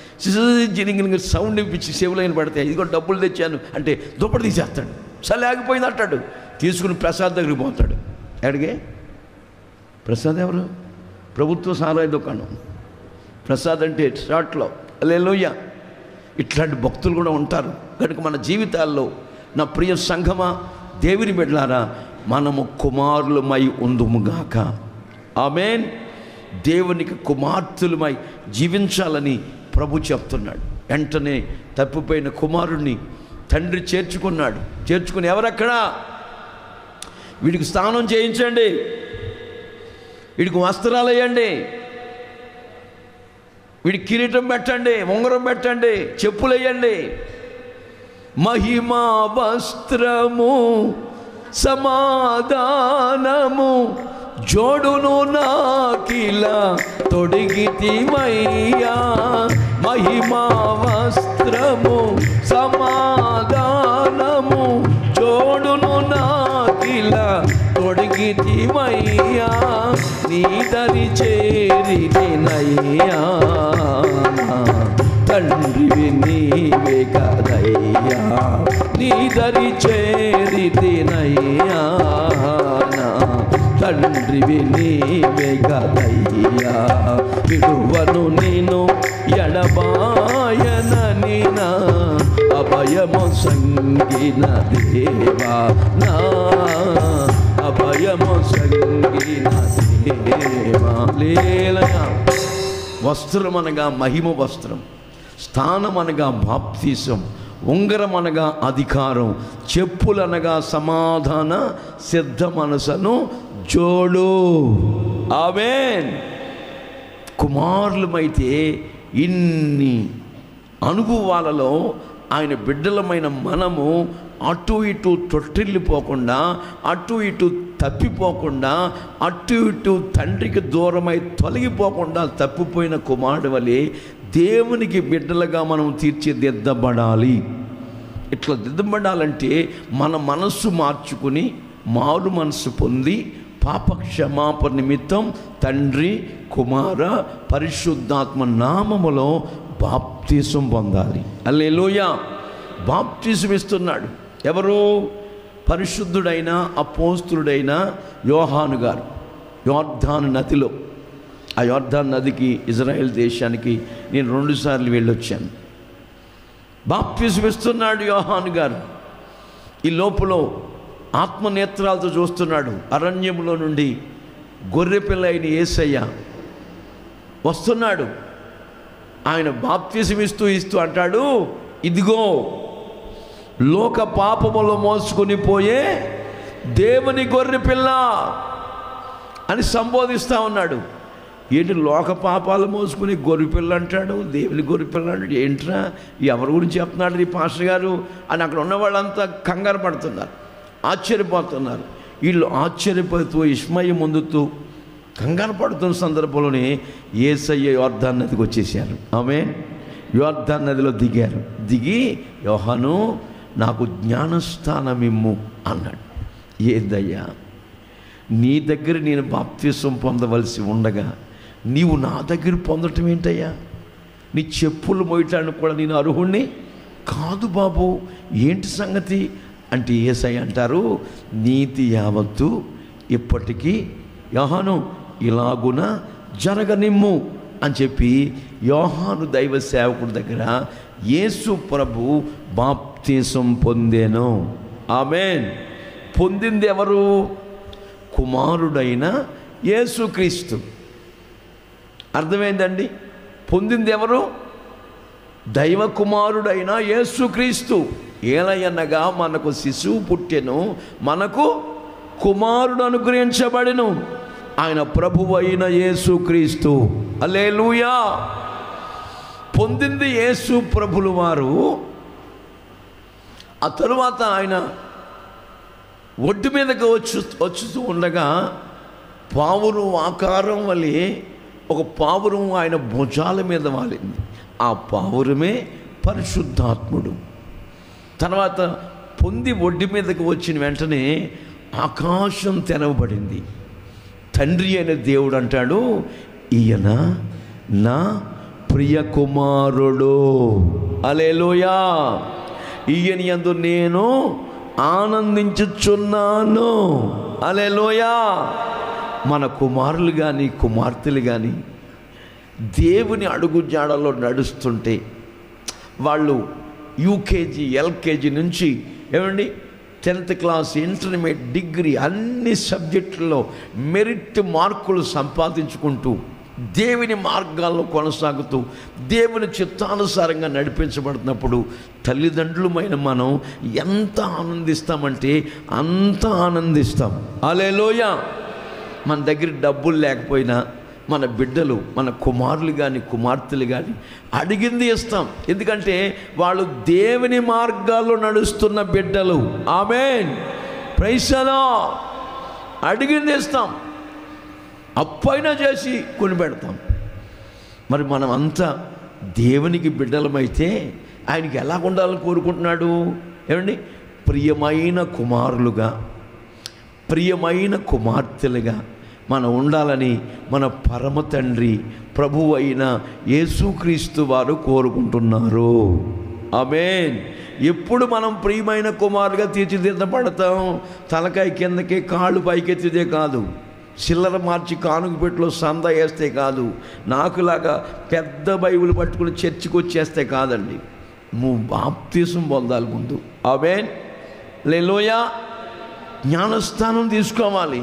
S1: జినింగి సౌండ్ ఇప్పించి చెవులైన పడతాయి, ఇదిగో డబ్బులు తెచ్చాను అంటే దుప్పటి తీసేస్తాడు. చలి ఆగిపోయింది అంటాడు, తీసుకుని ప్రసాద్ దగ్గరికి పోతాడు. ఎక్కడికి? ప్రసాద్ ఎవరు? ప్రభుత్వ సారాయి దుకాణం. ప్రసాద్ అంటే షార్ట్లో. హల్లెలూయా. ఇట్లాంటి భక్తులు కూడా ఉంటారు. కనుక మన జీవితాల్లో నా ప్రియ సంఘమా, దేవుని బిడ్డలారా, మనము కుమారులమై ఉందుముగాక. ఆమేన్. దేవునికి కుమార్తెలమై జీవించాలని ప్రభు చెప్తున్నాడు. వెంటనే తప్పిపోయిన కుమారుణ్ణి తండ్రి చేర్చుకున్నాడు. చేర్చుకుని ఎవరక్కడా, వీడికి స్నానం చేయించండి, వీడికి వస్త్రాలు వేయండి, వీడికి కిరీటం పెట్టండి, ఉంగరం పెట్టండి, చెప్పులు వేయండి, మహిమా వస్త్రము సమాధానము జోడును నాకిలా తొడిగితివయ్యా, మహిమా వస్త్రము సమాధానము జోడును నాకిలా తొడిగితివయ్యా, నీ దరి చేరినయ్యా, తండ్రివి నీవే కదయ్యా, నీ దరి చేరినయ్యా, తండ్రివి నీవే కదయ్యా, విడువను నేను ఎడబాయనని నా అభయము సంగిన దేవా, నా అభయము సంగిన దేవా. హల్లెలూయా. వస్త్రం అనగా మహిమ వస్త్రం, స్థానం అనగా బాప్తిసం, ఉంగరం అనగా అధికారం, చెప్పులనగా సమాధాన సిద్ధ మనసును జోడు. ఆమేన్. కుమారులమైతే ఇన్ని అనుభవాలలో ఆయన బిడ్డలమైన మనము అటు ఇటు తొట్టిల్లిపోకుండా, అటు ఇటు తప్పిపోకుండా, అటు ఇటు తండ్రికి దూరమై తొలగిపోకుండా తప్పిపోయిన కుమారుడు వలె దేవునికి బిడ్డలుగా మనం తీర్చిదిద్దబడాలి. ఇట్లా దిద్దబడాలంటే మన మనస్సు మార్చుకుని మారు మనస్సు పొంది పాప క్షమాపణ నిమిత్తం తండ్రి కుమార పరిశుద్ధాత్మ నామములో బాప్తిసం పొందాలి. హల్లెలూయా. బాప్తిసం ఇస్తున్నాడు ఎవరు? పరిశుద్ధుడైన అపోస్తులుడైన యోహాను గారు. యోర్దాను నదిలో, ఆ యోర్దాను నదికి, ఇజ్రాయెల్ దేశానికి నేను 2 సార్లు వెళ్ళొచ్చాను. బాప్తిసం ఇస్తున్నాడు యోహాను గారు. ఈ లోపల ఆత్మనేత్రాలతో చూస్తున్నాడు. అరణ్యంలో నుండి గొర్రెపిల్ల అయిన యేసయ్య వస్తున్నాడు. ఆయన బాప్తిసం ఇస్తూ అంటాడు, ఇదిగో లోక పాపములు మోసుకొని పోయే దేవుని గొర్రెపిల్ల అని సంబోధిస్తూ ఉన్నాడు. ఏంటి లోక పాపాలు మోసుకుని గొర్రెపిల్ల అంటాడు, దేవుని గొర్రెపిల్ల అంటాడు, ఏంట్రా ఎవరి గురించి చెప్తున్నాడు ఈ పాస్టర్ గారు అని అక్కడ ఉన్న వాళ్ళంతా కంగారు పడుతున్నారు, ఆశ్చర్యపోతున్నారు. వీళ్ళు ఆశ్చర్యపోతూ ఇష్మయ్య ముందుతూ కంగారు పడుతున్న సందర్భంలోనే యేసయ్య యోర్దాను నదికి వచ్చేసారు. ఆమేన్. యోర్దాను నదిలో దిగారు. దిగి యోహాను నాకు జ్ఞానస్థానమిమ్ము అన్నాడు. ఏందయ్యా, నీ దగ్గర నేను బాప్తిసం పొందవలసి ఉండగా నీవు నా దగ్గర పొందటం ఏంటయ్యా? నీ చెప్పులు మోయటానికి కూడా నేను అర్హుణ్ణి కాదు బాబు, ఏంటి సంగతి అంటే యేసయ్య అంటారు, నీతి యావత్తు ఇప్పటికీ యోహాను ఇలాగున జరగనిమ్ము అని చెప్పి యోహాను దైవ సేవకుడి దగ్గర యేసు ప్రభు బాప్తిసం పొందెను. ఆమేన్. పొందింది ఎవరు? కుమారుడైన యేసుక్రీస్తు. అర్థమైందండి? పొందింది ఎవరు? దైవ కుమారుడైన యేసుక్రీస్తు. ఏలయనగా మనకు శిశువు పుట్టెను, మనకు కుమారుడు అనుగ్రహించబడెను, ఆయన ప్రభువు అయిన యేసుక్రీస్తు. హల్లెలూయా. పొందింది యేసు ప్రభులు వారు. ఆ తరువాత ఆయన ఒడ్డు మీదకి వచ్చుతూ ఉండగా పావురం ఆకారం వలె ఒక పావురం ఆయన భుజాల మీద వాలింది. ఆ పావురమే పరిశుద్ధాత్ముడు. తర్వాత పొంది ఒడ్డు మీదకి వచ్చిన వెంటనే ఆకాశం తెరవబడింది. తండ్రి అయిన దేవుడు అంటాడు, ఈయన నా ప్రియ కుమారుడు. హల్లెలూయా. ఈయన యందు నేను ఆనందించుచున్నాను. హల్లెలూయా. మన కుమారులు కానీ కుమార్తెలు కానీ దేవుని అడుగు జాడలో నడుస్తుంటే వాళ్ళు యూకేజీ ఎల్కేజీ నుంచి ఏమండి 10th క్లాస్ ఇంటర్మీడియట్ డిగ్రీ అన్ని సబ్జెక్టుల్లో మెరిట్ మార్కులు సంపాదించుకుంటూ దేవుని మార్గాల్లో కొనసాగుతూ దేవుని చిత్తానుసారంగా నడిపించబడుతున్నప్పుడు తల్లిదండ్రులమైన మనం ఎంత ఆనందిస్తామంటే అంత ఆనందిస్తాం. హల్లెలూయా. మన దగ్గర డబ్బులు లేకపోయినా మన బిడ్డలు, మన కుమారులు కానీ కుమార్తెలు కానీ అడిగింది ఇస్తాం. ఎందుకంటే వాళ్ళు దేవుని మార్గాల్లో నడుస్తున్న బిడ్డలు. ఆమేన్. Praise the lord. అడిగింది ఇస్తాం, అప్పైనా చేసి కొనిపెడతాం. మరి మనం అంతా దేవునికి బిడ్డలమైతే ఆయనకి ఎలా ఉండాలని కోరుకుంటున్నాడు? ఏమండి? ప్రియమైన కుమారులుగా, ప్రియమైన కుమార్తెలుగా మనం ఉండాలని మన పరమ తండ్రి ప్రభువు అయిన యేసుక్రీస్తు వారు కోరుకుంటున్నారు. ఆమేన్. ఎప్పుడు మనం ప్రియమైన కుమారుగా తీర్చిదిద్దబడతాం? తలకాయ కిందకి కాళ్ళు పైకెత్తిదే కాదు, చిల్లర మార్చి కానుక పెట్టిలో సంద వేస్తే కాదు, నాకులాగా పెద్ద బైబిల్ పట్టుకుని చర్చికి వచ్చేస్తే కాదండి. నువ్వు బాప్తీసం పొందాలి ముందు. ఆమేన్, హల్లెలూయా. జ్ఞానస్నానం తీసుకోవాలి.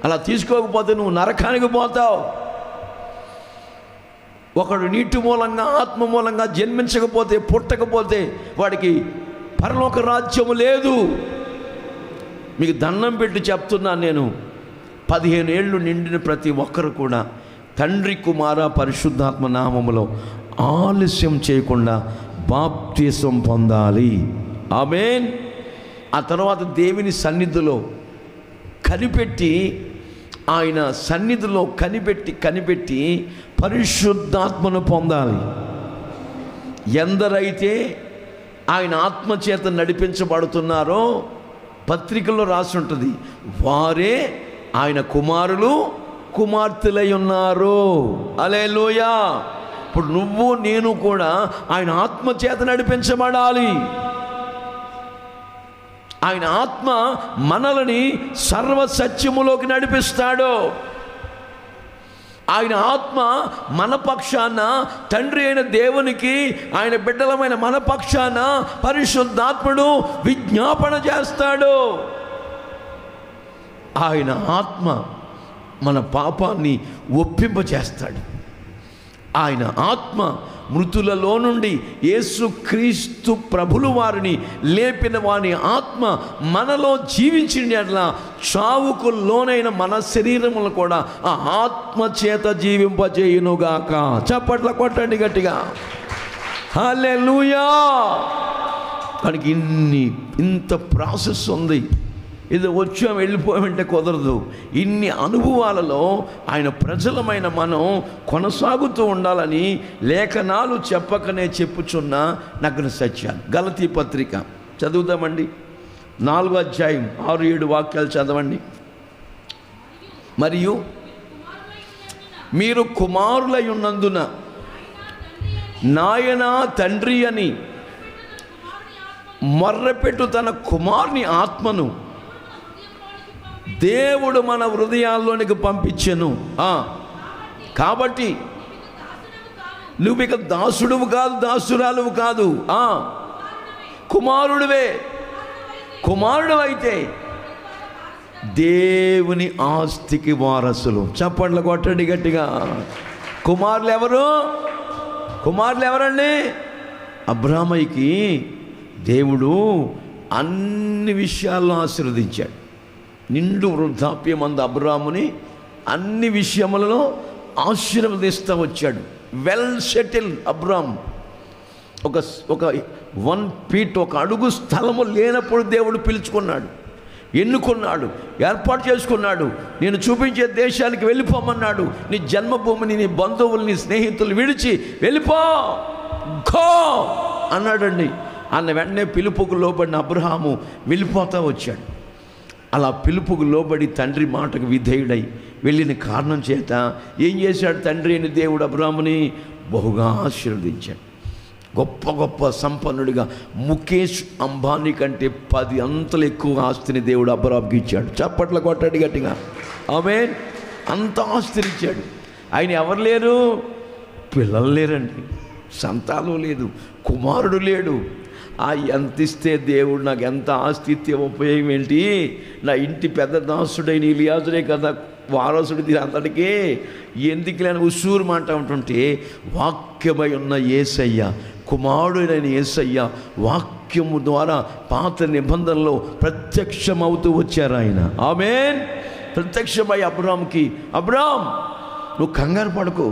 S1: అలా తీసుకోకపోతే నువ్వు నరకానికి పోతావు. ఒకడు నీటి మూలంగా ఆత్మ మూలంగా జన్మించకపోతే, పుట్టకపోతే వాడికి పరలోక రాజ్యము లేదు. మీకు దండం పెట్టి చెప్తున్నాను నేను, 15 ఏళ్ళు నిండిన ప్రతి ఒక్కరు కూడా తండ్రి కుమార పరిశుద్ధాత్మ నామములో ఆలస్యం చేయకుండా బాప్తీసం పొందాలి. ఆమేన్. ఆ తర్వాత దేవుని సన్నిధిలో కనిపెట్టి, ఆయన సన్నిధిలో కనిపెట్టి పరిశుద్ధాత్మను పొందాలి. ఎందరైతే ఆయన ఆత్మచేత నడిపించబడుతున్నారో పత్రికల్లో రాసి ఉంటుంది, వారే ఆయన కుమారులు కుమార్తెలై ఉన్నారు. హల్లెలూయా. ఇప్పుడు నువ్వు నేను కూడా ఆయన ఆత్మచేత నడిపించబడాలి. ఆయన ఆత్మ మనల్ని సర్వసత్యములోకి నడిపిస్తాడు. ఆయన ఆత్మ మన పక్షాన, తండ్రి అయిన దేవునికి ఆయన బిడ్డలమైన మన పక్షాన పరిశుద్ధాత్ముడు విజ్ఞాపన చేస్తాడు. ఆయన ఆత్మ మన పాపాన్ని ఒప్పింపచేస్తాడు. ఆయన ఆత్మ మృతులలో నుండి యేసుక్రీస్తు ప్రభులు వారిని లేపిన వాని ఆత్మ మనలో జీవించినట్లా చావుకు లోనైన మన శరీరములు కూడా ఆ ఆత్మ చేత జీవింపజేయునుగాక. చప్పట్ల కొట్టండి గట్టిగా. హల్లెలూయా. దానికి ఇంత ప్రాసెస్ ఉంది. ఇది వచ్చాం వెళ్ళిపోయామంటే కుదరదు. ఇన్ని అనుభవాలలో ఆయన ప్రజలమైన మనం కొనసాగుతూ ఉండాలని లేఖనాలు చెప్పకనే చెప్పుచున్న నగ్న సత్యాలు. గలతీ పత్రిక చదువుదామండి. 4వ అధ్యాయం 6-7 వాక్యాలు చదవండి. మరియు మీరు కుమారులై ఉన్నందున నాయన తండ్రి అని మొర్రపెట్టు తన కుమారుని ఆత్మను దేవుడు మన హృదయాల్లోనికి పంపించెను. కాబట్టి నువ్వు ఇక దాసుడువు కాదు, దాసురాలువు కాదు, కుమారుడివే. కుమారుడు అయితే దేవుని ఆస్తికి వారసులు. చప్పట్లు కొట్టండి గట్టిగా. కుమారులు ఎవరు? కుమారులు ఎవరండి? అబ్రాహాముకి దేవుడు అన్ని విషయాల్లో ఆశీర్వదించాడు. నిండు వృద్ధాప్యమందు అబ్రాహాముని అన్ని విషయములలో ఆశీర్వదిస్తూ వచ్చాడు. Well settle Abraham. ఒక 1 ఫీట్, ఒక అడుగు స్థలము లేనప్పుడు దేవుడు పిలుచుకున్నాడు, ఎన్నుకున్నాడు, ఏర్పాటు చేసుకున్నాడు. నేను చూపించే దేశానికి వెళ్ళిపోమన్నాడు. నీ జన్మభూమిని, నీ బంధువుల్ని, స్నేహితులు విడిచి వెళ్ళిపో, గో అన్నాడండి. అన్న వెంటనే పిలుపుకు లోబడిన అబ్రహాము వెళ్ళిపోతూ వచ్చాడు. అలా పిలుపుకు లోబడి తండ్రి మాటకు విధేయుడై వెళ్ళిన కారణం చేత ఏం చేశాడు? తండ్రి అయిన దేవుడు అబ్రాహాముని బహుగా ఆశీర్వదించాడు. గొప్ప గొప్ప సంపన్నుడిగా, ముఖేష్ అంబానీ కంటే 10 అంతలు ఎక్కువ ఆస్తిని దేవుడు అబ్రాహాముకి ఇచ్చాడు. చప్పట్ల కొట్టండి గట్టిగా. ఆమేన్. అంత ఆస్తిని ఇచ్చాడు. ఆయన ఎవరు లేరు? పిల్లలు లేరండి, సంతానం లేదు, కుమారుడు లేడు. ఎంత ఇస్తే దేవుడు నాకు ఎంత ఆస్తి ఇస్తే ఉపయోగం ఏంటి? నా ఇంటి పెద్ద దాసుడైన ఎలియాజరే కదా వారసుడి అంతటికే, ఎందుకు లేని ఉసూరు మాట ఉంటుంటే, వాక్యమై ఉన్న యేసయ్య, కుమారుడైన యేసయ్య వాక్యము ద్వారా పాత నిబంధనలో ప్రత్యక్షమవుతూ వచ్చారు ఆయన. ఆమేన్. ప్రత్యక్షమై అబ్రాహాముకి, అబ్రాహాం నువ్వు కంగారు పడకు,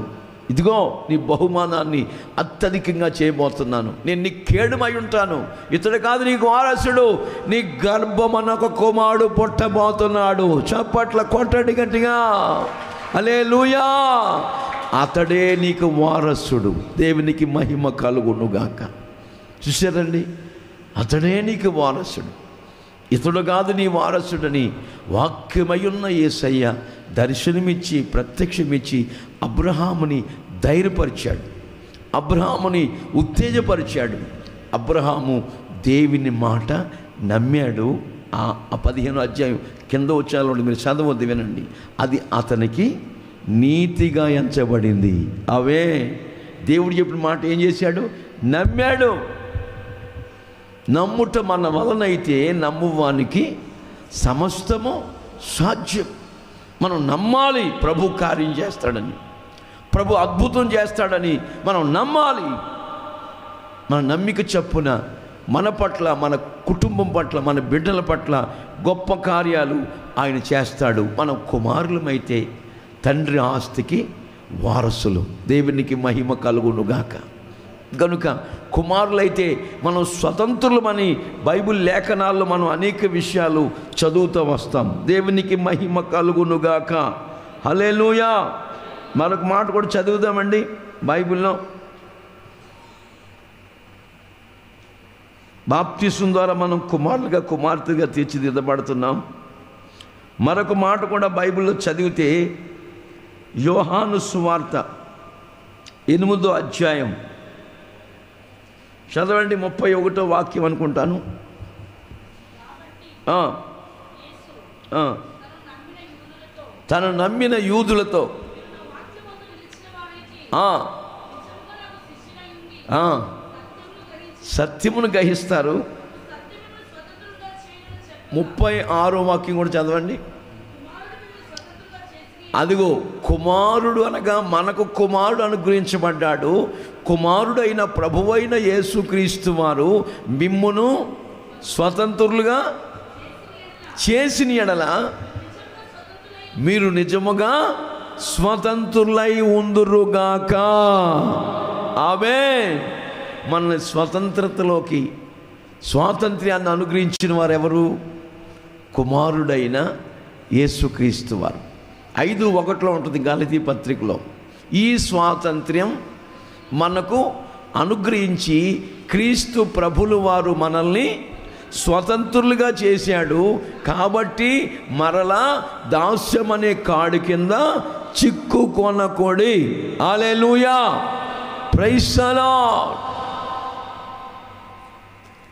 S1: ఇదిగో నీ బహుమానాన్ని అత్యధికంగా చేయబోతున్నాను, నేను నీ కేడుమై ఉంటాను, ఇతడు కాదు నీకు వారసుడు, నీ గర్భమన ఒక కుమారుడు పుట్టబోతున్నాడు. చప్పట్ల కొట్టండి గట్టిగా. హల్లెలూయా. అతడే నీకు వారసుడు. దేవునికి మహిమ కలుగునుగాక. చూశారండి, అతడే నీకు వారసుడు, ఇతడు కాదు నీ వారసుడని వాక్యమై ఉన్న యేసయ్య దర్శనమిచ్చి ప్రత్యక్షమిచ్చి అబ్రహాముని ధైర్యపరిచాడు, అబ్రహాముని ఉత్తేజపరిచాడు. అబ్రహాము దేవుని మాట నమ్మాడు. ఆ 15వ అధ్యాయం కింద వచ్చాలో మీరు చదవద్దు, వినండి. అది అతనికి నీతిగా ఎంచబడింది. అవే దేవుడు చెప్పిన మాట ఏం చేశాడు? నమ్మాడు. నమ్ముట మన వలనైతే నమ్మువానికి సమస్తము సాధ్యం. మనం నమ్మాలి ప్రభు కార్యం చేస్తాడని, ప్రభు అద్భుతం చేస్తాడని మనం నమ్మాలి. మన నమ్మిక చొప్పున మన పట్ల, మన కుటుంబం పట్ల, మన బిడ్డల పట్ల గొప్ప కార్యాలు ఆయన చేస్తాడు. మనం కుమారులమైతే తండ్రి ఆస్తికి వారసులు. దేవునికి మహిమ కలుగునుగాక. కనుక కుమారులైతే మనం స్వతంత్రులమని బైబిల్ లేఖనాల్లో మనం అనేక విషయాలు చదువుతూ వస్తాం. దేవునికి మహిమ కలుగునుగాక. హల్లెలూయా. మరొక మాట కూడా చదువుదామండి బైబిల్లో. బాప్తిసం ద్వారా మనం కుమారులుగా, కుమార్తెగా తీర్చిదిద్దబడుతున్నాం. మరొక మాట కూడా బైబిల్లో చదివితే యోహాను సువార్త 8వ అధ్యాయం చదవండి, 31వ వాక్యం అనుకుంటాను. తను నమ్మిన యూదులతో సత్యమును గ్రహిస్తారు. 36వ వాక్యం కూడా చదవండి. అదిగో కుమారుడు అనగా మనకు కుమారుడు అనుగ్రహించబడ్డాడు. కుమారుడైన ప్రభువైన యేసుక్రీస్తు వారు మిమ్మును స్వతంత్రులుగా చేసిన యెడల మీరు నిజముగా స్వతంత్రులై ఉందురుగాక. ఆమేన్. మనల్ని స్వతంత్రతలోకి, స్వాతంత్ర్యాన్ని అనుగ్రహించిన వారు ఎవరు? కుమారుడైన యేసుక్రీస్తు వారు. 5:1 ఉంటుంది గలతీ పత్రికలో. ఈ స్వాతంత్ర్యం మనకు అనుగ్రహించి క్రీస్తు ప్రభులు వారు మనల్ని స్వతంత్రులుగా చేశాడు. కాబట్టి మరలా దాస్యం అనే కాడి కింద చిక్కుకొనకూడి. హల్లెలూయా. Praise the lord.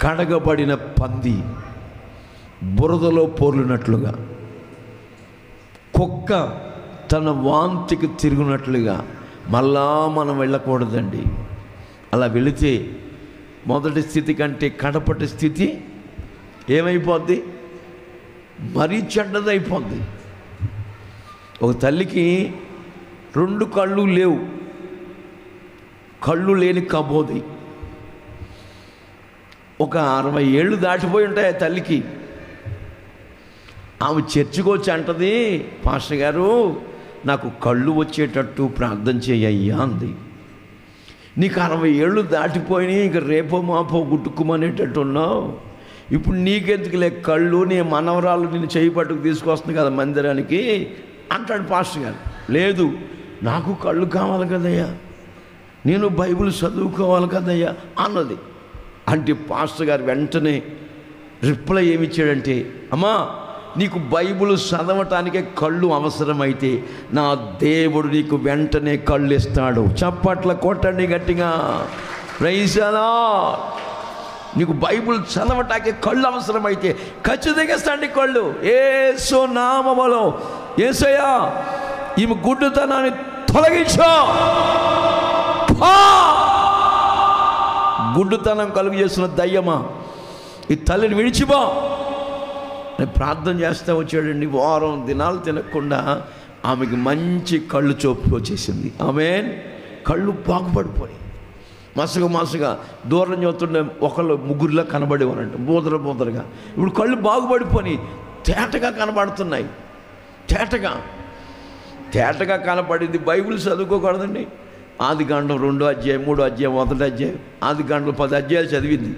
S1: కడగబడిన పంది బురదలో పోర్లునట్లుగా, కుక్క తన వాంతికి తిరుగునట్లుగా మళ్ళా మనం వెళ్ళకూడదండి. అలా వెళితే మొదటి స్థితి కంటే కడపటి స్థితి ఏమైపోద్ది? మరీ చెడ్డదైపోద్ది. ఒక తల్లికి 2 కళ్ళు లేవు, కళ్ళు లేని కబోది. ఒక 60 ఏళ్ళు దాటిపోయి ఉంటాయి ఆ తల్లికి. ఆమె చర్చికి వచ్చి అంటది, పాస్టర్ గారు నాకు కళ్ళు వచ్చేటట్టు ప్రార్థన చేయయ్యా అంది. నీకు 60 ఏళ్ళు దాటిపోయినాయి, ఇంక రేపో మాపో గుట్టుకుమనేటట్టు ఉన్నావు. ఇప్పుడు నీకెందుకులే కళ్ళు, నీ మనవరాలు నేను చేయి పట్టుకు తీసుకొస్తుంది కదా మందిరానికి అంటాడు పాస్టర్ గారు. లేదు, నాకు కళ్ళు కావాలి కదయ్యా, నేను బైబిల్ చదువుకోవాలి కదయ్యా అన్నది. అంటే పాస్టర్ గారు వెంటనే రిప్లై ఏమిచ్చాడంటే, అమ్మా నీకు బైబిల్ చదవటానికే కళ్ళు అవసరమైతే నా దేవుడు నీకు వెంటనే కళ్ళు ఇస్తాడు. చప్పట్ల కొట్టండి గట్టిగా. Praise the Lord. నీకు బైబిల్ చదవటానికి కళ్ళు అవసరమైతే ఖచ్చితంగా ఇస్తాండి కళ్ళు. యేసు నామములో యేసయ్యా ఈమె గుడ్డుతనాన్ని తొలగించు, గుడ్డుతనం కలుగు చేస్తున్న దయ్యమా ఈ తల్లిని విడిచిపో అని ప్రార్థన చేస్తూ వచ్చాడండి. వారం దినాలు తినకుండా ఆమెకి మంచి కళ్ళు చూపు వచ్చేసింది. ఆమేన్. కళ్ళు బాగుపడిపోయి మసగా దూరం చూస్తుండే ఒకళ్ళు ముగ్గురులా కనబడేవారంట, బోదరగా. ఇప్పుడు కళ్ళు బాగుపడిపోయి తేటగా కనబడుతున్నాయి. తేటగా కనపడింది. బైబిల్ చదువుకోకూడదండి. ఆదికాండం 2వ అధ్యాయం, 3వ అధ్యాయం, 1వ అధ్యాయం, ఆదికాండం 10 అధ్యాయాలు చదివింది.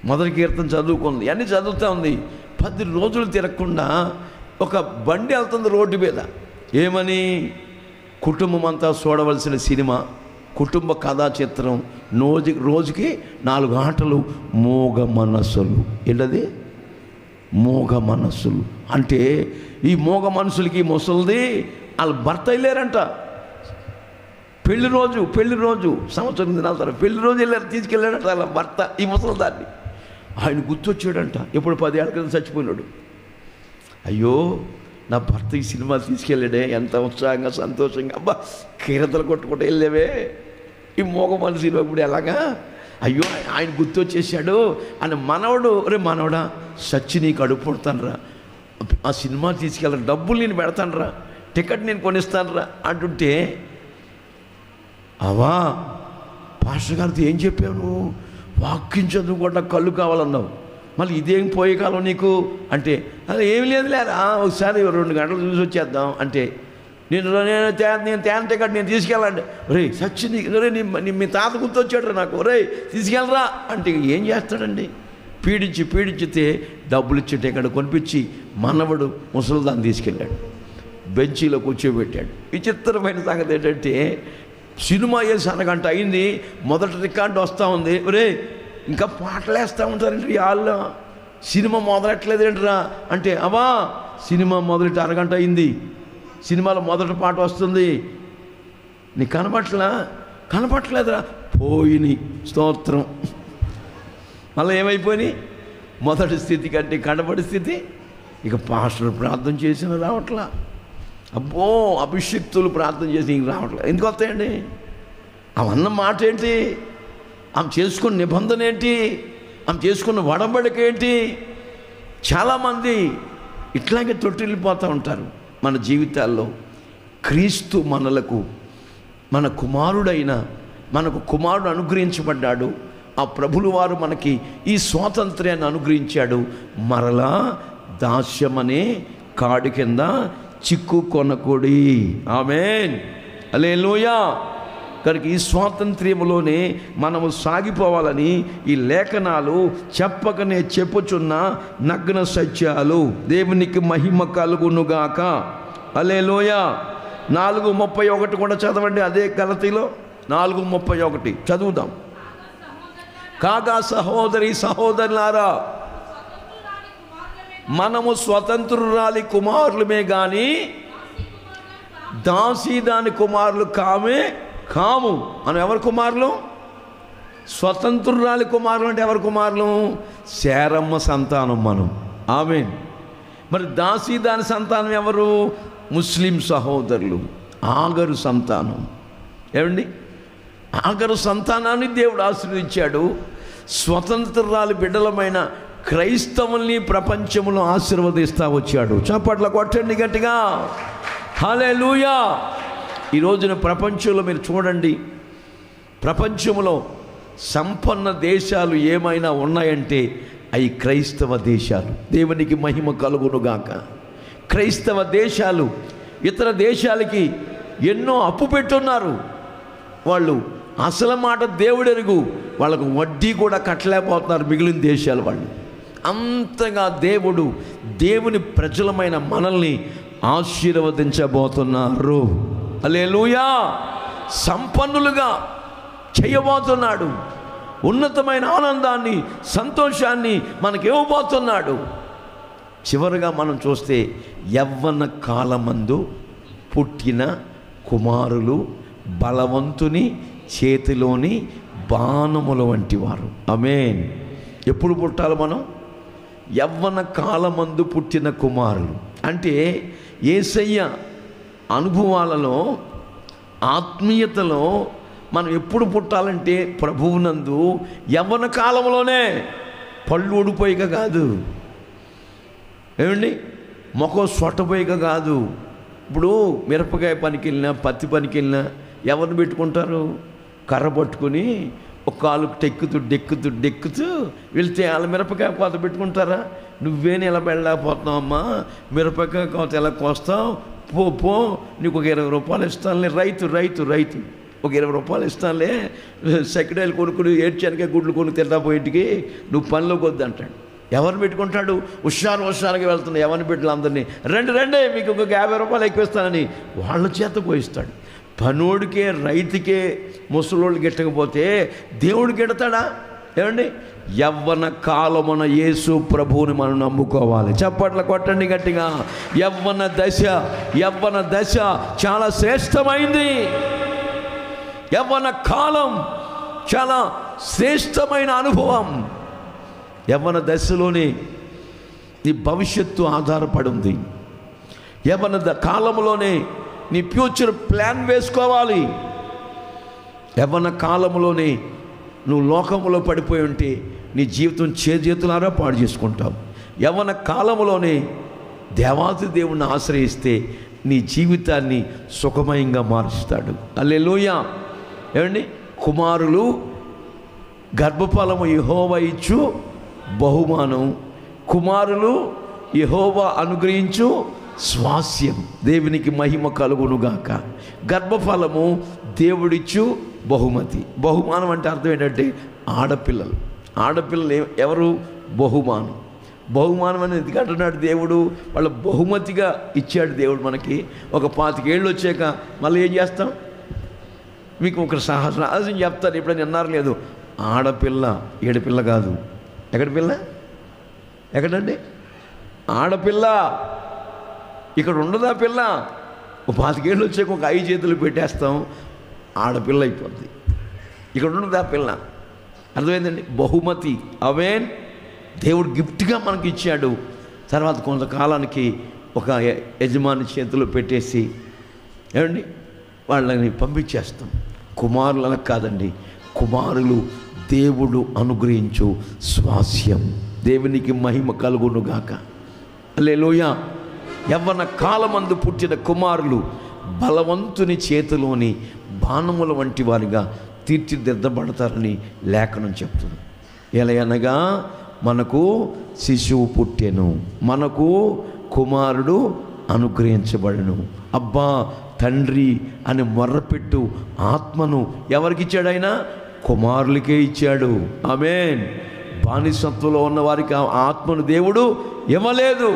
S1: మొదటి కీర్తన చదువుకుంది, అన్నీ చదువుతూ ఉంది. 10 రోజులు తిరగకుండా ఒక బండి వెళ్తుంది రోడ్డు మీద. ఏమని? కుటుంబం అంతా చూడవలసిన సినిమా, కుటుంబ కథా చిత్రం. రోజుకి 4 ఆటలు. మోగ మనస్సులు. ఏంటది? మోగ మనస్సులు అంటే ఈ మోగ మనుషులకి ముసలిది వాళ్ళ భర్త వెళ్ళారంట. పెళ్లి రోజు సంవత్సరం దినాల తర్వాత పెళ్లి రోజు వెళ్ళారు, తీసుకెళ్ళాడంట వాళ్ళ భర్త ఈ ముసలిదాన్ని. ఆయన గుర్తొచ్చాడంట, ఎప్పుడు 10 ఏళ్ళ క్రితం చచ్చిపోయినాడు. అయ్యో నా భర్త ఈ సినిమా తీసుకెళ్ళాడే, ఎంత ఉత్సాహంగా సంతోషంగా, అబ్బా కీరతలు కొట్టుకుంటూ వెళ్ళేవే, ఈ మోగ మనిషి ఇప్పుడు ఎలాగా, అయ్యో ఆయన గుర్తొచ్చేసాడు అని మనవడు, రే మనవడా సచ్చి నీకు అడుగు పుడతానరా, ఆ సినిమా తీసుకెళ్ళరా, డబ్బులు నేను పెడతానరా, టికెట్ నేను కొనిస్తానరా అంటుంటే, అవా పాస్టర్ గారితో ఏం చెప్పావు నువ్వు, వాక్యం చదువుకోవడం కళ్ళు కావాలన్నావు, మళ్ళీ ఇదేం పోయే కాలం నీకు అంటే, అలా ఏమి లేదు లేరా ఒకసారి 2 గంటలు చూసి వచ్చేద్దాం అంటే, నేను తేన టికెట్ నేను తీసుకెళ్ళండి, రే సచ్చి రే మీ తాత గుర్తొచ్చాడు నాకు, రే తీసుకెళ్ళరా అంటే ఏం చేస్తాడండి, పీడించితే డబ్బులు ఇచ్చి టికెట్ కొనిపించి మనవడు ముసలిదాన్ని తీసుకెళ్ళాడు, బెంచీలో కూర్చోబెట్టాడు. విచిత్రమైన సంగతి ఏంటంటే, సినిమా వేసి అరగంట అయింది, మొదటి రికార్డు వస్తూ ఉంది, రే ఇంకా పాటలు వేస్తూ ఉంటారండి వాళ్ళు, సినిమా మొదలెట్లేదేంట్రా అంటే, అవా సినిమా మొదలెట్టి అరగంట అయింది, సినిమాలో మొదటి పాట వస్తుంది, నీకు కనపట్లేదురా, పోయినాయి స్తోత్రం. మళ్ళీ ఏమైపోయినాయి, మొదటి స్థితి కంటే కనబడి స్థితి. ఇక పాస్టర్ ప్రార్థన చేసిన రావట్లా, అబ్బో అభిషక్తులు ప్రార్థన చేసి ఇంక రావట్లేదు. ఎందుకు వస్తాయండి? అవన్న మాట ఏంటి, ఆమె చేసుకున్న నిబంధన ఏంటి, ఆమె చేసుకున్న వడబడిక ఏంటి? చాలామంది ఇట్లాగే తొట్టిల్లిపోతూ ఉంటారు మన జీవితాల్లో. క్రీస్తు మన కుమారుడైన మనకు కుమారుడు అనుగ్రహించబడ్డాడు. ఆ ప్రభులు వారు మనకి ఈ స్వాతంత్ర్యాన్ని అనుగ్రహించాడు. మరలా దాస్యమనే కాడి కింద చిక్కు కొనకూడి. ఆమేన్, హల్లెలూయా. కనుక ఈ స్వాతంత్ర్యంలోనే మనము సాగిపోవాలని ఈ లేఖనాలు చెప్పకనే చెప్పుచున్న నగ్న సత్యాలు. దేవునికి మహిమ కలుగునుగాక. హల్లెలూయా. 4:31 కూడా చదవండి, అదే గలతీలో 4:31 చదువుదాం. కాగా సహోదరులారా, మనము స్వతంత్రురాలి కుమారులమే కానీ దాసి దాని కుమారులు కాము. మనం ఎవరి కుమారులు? స్వతంత్రురాలి కుమారులు అంటే ఎవరి కుమారులు? శారమ్మ సంతానం మనం. ఆమేన్. మరి దాసి దాని సంతానం ఎవరు? ముస్లిం సహోదరులు, ఆగరు సంతానం. ఏమండి, ఆగరు సంతానాన్ని దేవుడు ఆశీర్వదించాడు. స్వతంత్రాలు బిడ్డలమైన క్రైస్తవుల్ని ప్రపంచంలో ఆశీర్వదిస్తూ వచ్చాడు. చప్పట్ల కొట్టండి గట్టిగా, హల్లెలూయా. ఈ రోజున ప్రపంచంలో మీరు చూడండి, ప్రపంచంలో సంపన్న దేశాలు ఏమైనా ఉన్నాయంటే అవి క్రైస్తవ దేశాలు. దేవునికి మహిమ కలుగునుగాక. క్రైస్తవ దేశాలు ఇతర దేశాలకి ఎన్నో అప్పు పెట్టున్నారు. వాళ్ళు అసలు మాట దేవుడెరుగు, వాళ్ళకు వడ్డీ కూడా కట్టలేకపోతున్నారు మిగిలిన దేశాల వాళ్ళు. అంతగా దేవుని ప్రజలమైన మనల్ని ఆశీర్వదించబోతున్నారు. హల్లెలూయా. సంపన్నులుగా చేయబోతున్నాడు. ఉన్నతమైన ఆనందాన్ని, సంతోషాన్ని మనకి ఇవ్వబోతున్నాడు. చివరిగా మనం చూస్తే యవ్వన కాలమందు పుట్టిన కుమారులు బలవంతుని చేతిలోని బాణముల వంటి వారు. ఆమేన్. ఎప్పుడు పుట్టాలి మనం? యవ్వన కాలమందు పుట్టిన కుమారులు అంటే యేసయ్య అనుభవాలలో, ఆత్మీయతలో మనం ఎప్పుడు పుట్టాలంటే ప్రభువునందు యవ్వన కాలంలోనే. పళ్ళు ఊడిపోయిక కాదు, ఏమండి, మొఖం సొట్టపోయిక కాదు. ఇప్పుడు మిరపకాయ పనికి వెళ్ళినా, పత్తి పనికి వెళ్ళినా ఎవరిని పెట్టుకుంటారు? కర్ర పట్టుకుని ఒక కాలు డెక్కుతూ వెళ్తే వాళ్ళ మిరపకాయ కోత పెట్టుకుంటారా? నువ్వేని ఎలా వెళ్ళలేకపోతున్నావమ్మా, మిరపకాయ కోత ఎలా కోస్తావు, పో నీకు ఒక 20 రూపాయలు ఇస్తానులే. రైతు ఒక 20 రూపాయలు ఇస్తానులే, సెకండ్ కొనుక్కుని ఏడ్చానికే గుడ్లు కొనుక్కు తింటా పోయింటికి, నువ్వు పనిలోకి వద్దు అంటాడు. ఎవరిని పెట్టుకుంటాడు? హుషారుగా వెళ్తున్నా ఎవరిని పెట్టులు అందరినీ, రండి మీకు ఒక 50 రూపాయలు ఎక్కువ ఇస్తానని వాళ్ళ చేత పోయిస్తాడు. పనోడికే, రైతుకే, ముసలోళ్ళు గిట్టకపోతే దేవుడు గిడతాడా? ఏమండి, యవ్వన కాలమున యేసు ప్రభువుని మనం నమ్ముకోవాలి. చప్పట్ల కొట్టండి గట్టిగా. యవ్వన దశ చాలా శ్రేష్టమైంది. యవ్వన కాలం చాలా శ్రేష్టమైన అనుభవం. యవ్వన దశలోనే నీ భవిష్యత్తు ఆధారపడి ఉంది. యవ్వన కాలంలోనే నీ ఫ్యూచర్ ప్లాన్ వేసుకోవాలి. యవ్వన కాలంలోనే నువ్వు లోకంలో పడిపోయి ఉంటే నీ జీవితం చేతులారా పాడు చేసుకుంటావు. యవ్వన కాలంలోనే దేవాది దేవుణ్ణి ఆశ్రయిస్తే నీ జీవితాన్ని సుఖమయంగా మారుస్తాడు. హల్లెలూయా. ఏమండి, కుమారులు గర్భఫలము యెహోవా ఇచ్చు బహుమానం, కుమారులు యెహోవా అనుగ్రహించు స్వాస్యం. దేవునికి మహిమ కలుగునుగాక. గర్భఫలము దేవుడిచ్చు బహుమతి. బహుమానం అంటే అర్థం ఏంటంటే ఆడపిల్లలు. ఆడపిల్లలు ఎవరు? బహుమానం. బహుమానం అనేది ఎందుకు అంటున్నాడు దేవుడు? వాళ్ళ బహుమతిగా ఇచ్చాడు దేవుడు మనకి. ఒక 25 ఏళ్ళు వచ్చాక మళ్ళీ ఏం చేస్తాం? మీకు ఒక రహస్యం చెప్తాను, ఎప్పుడైనా విన్నారు లేదు? ఆడపిల్ల ఏడుపిల్ల కాదు. ఎక్కడ పిల్ల? ఎక్కడండి? ఆడపిల్ల. ఇక్కడ ఉండదా పిల్ల? ఒక 25 ఏళ్ళు వచ్చాక ఒక 5 చేతులు పెట్టేస్తాం, ఆడపిల్ల అయిపోద్ది. ఇక్కడ ఉండదా పిల్ల? అర్థమైందండి? బహుమతి. అవేన్ దేవుడు గిఫ్ట్గా మనకి ఇచ్చాడు. తర్వాత కొంతకాలానికి ఒక యజమాని చేతిలో పెట్టేసి ఏమండి వాళ్ళని పంపించేస్తాం. కుమారులు అలా కాదండి, కుమారులు దేవుడు అనుగ్రహించు స్వాస్యం. దేవునికి మహిమ కలుగునుగాక. హల్లెలూయా. యవ్వన కాలమందు పుట్టిన కుమారులు బలవంతుని చేతిలోని బాణముల వంటి వారిగా తీర్చిదిద్దబడతారని లేఖనం చెప్తుంది. ఎలా అనగా మనకు శిశువు పుట్టెను, మనకు కుమారుడు అనుగ్రహించబడను. అబ్బా తండ్రి అని మొర్రపెట్టు ఆత్మను ఎవరికి ఇచ్చాడు? ఆయన కుమారులకే ఇచ్చాడు. ఆమేన్. బానిసత్వంలో ఉన్న వారికి ఆ ఆత్మను దేవుడు ఇవ్వలేదు.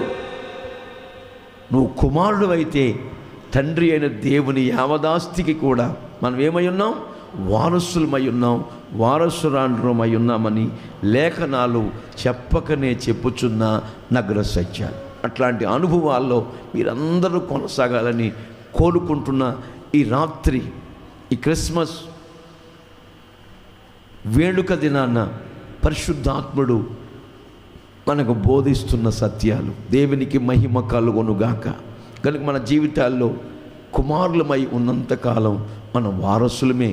S1: నువ్వు కుమారుడు అయితే తండ్రి అయిన దేవుని యావదాస్తికి కూడా మనం ఏమై ఉన్నాం? వారసులమై ఉన్నాం, వారసురాండ్రమై ఉన్నామని లేఖనాలు చెప్పకనే చెప్పుచున్న నగర సత్యాలు. అట్లాంటి అనుభవాల్లో మీరందరూ కొనసాగాలని కోరుకుంటున్న ఈ రాత్రి, ఈ క్రిస్మస్ వేడుక దినాన్న పరిశుద్ధాత్ముడు మనకు బోధిస్తున్న సత్యాలు. దేవునికి మహిమ కలుగునుగాక. కనుక మన జీవితాల్లో కుమారులమై ఉన్నంతకాలం మనం వారసులమే,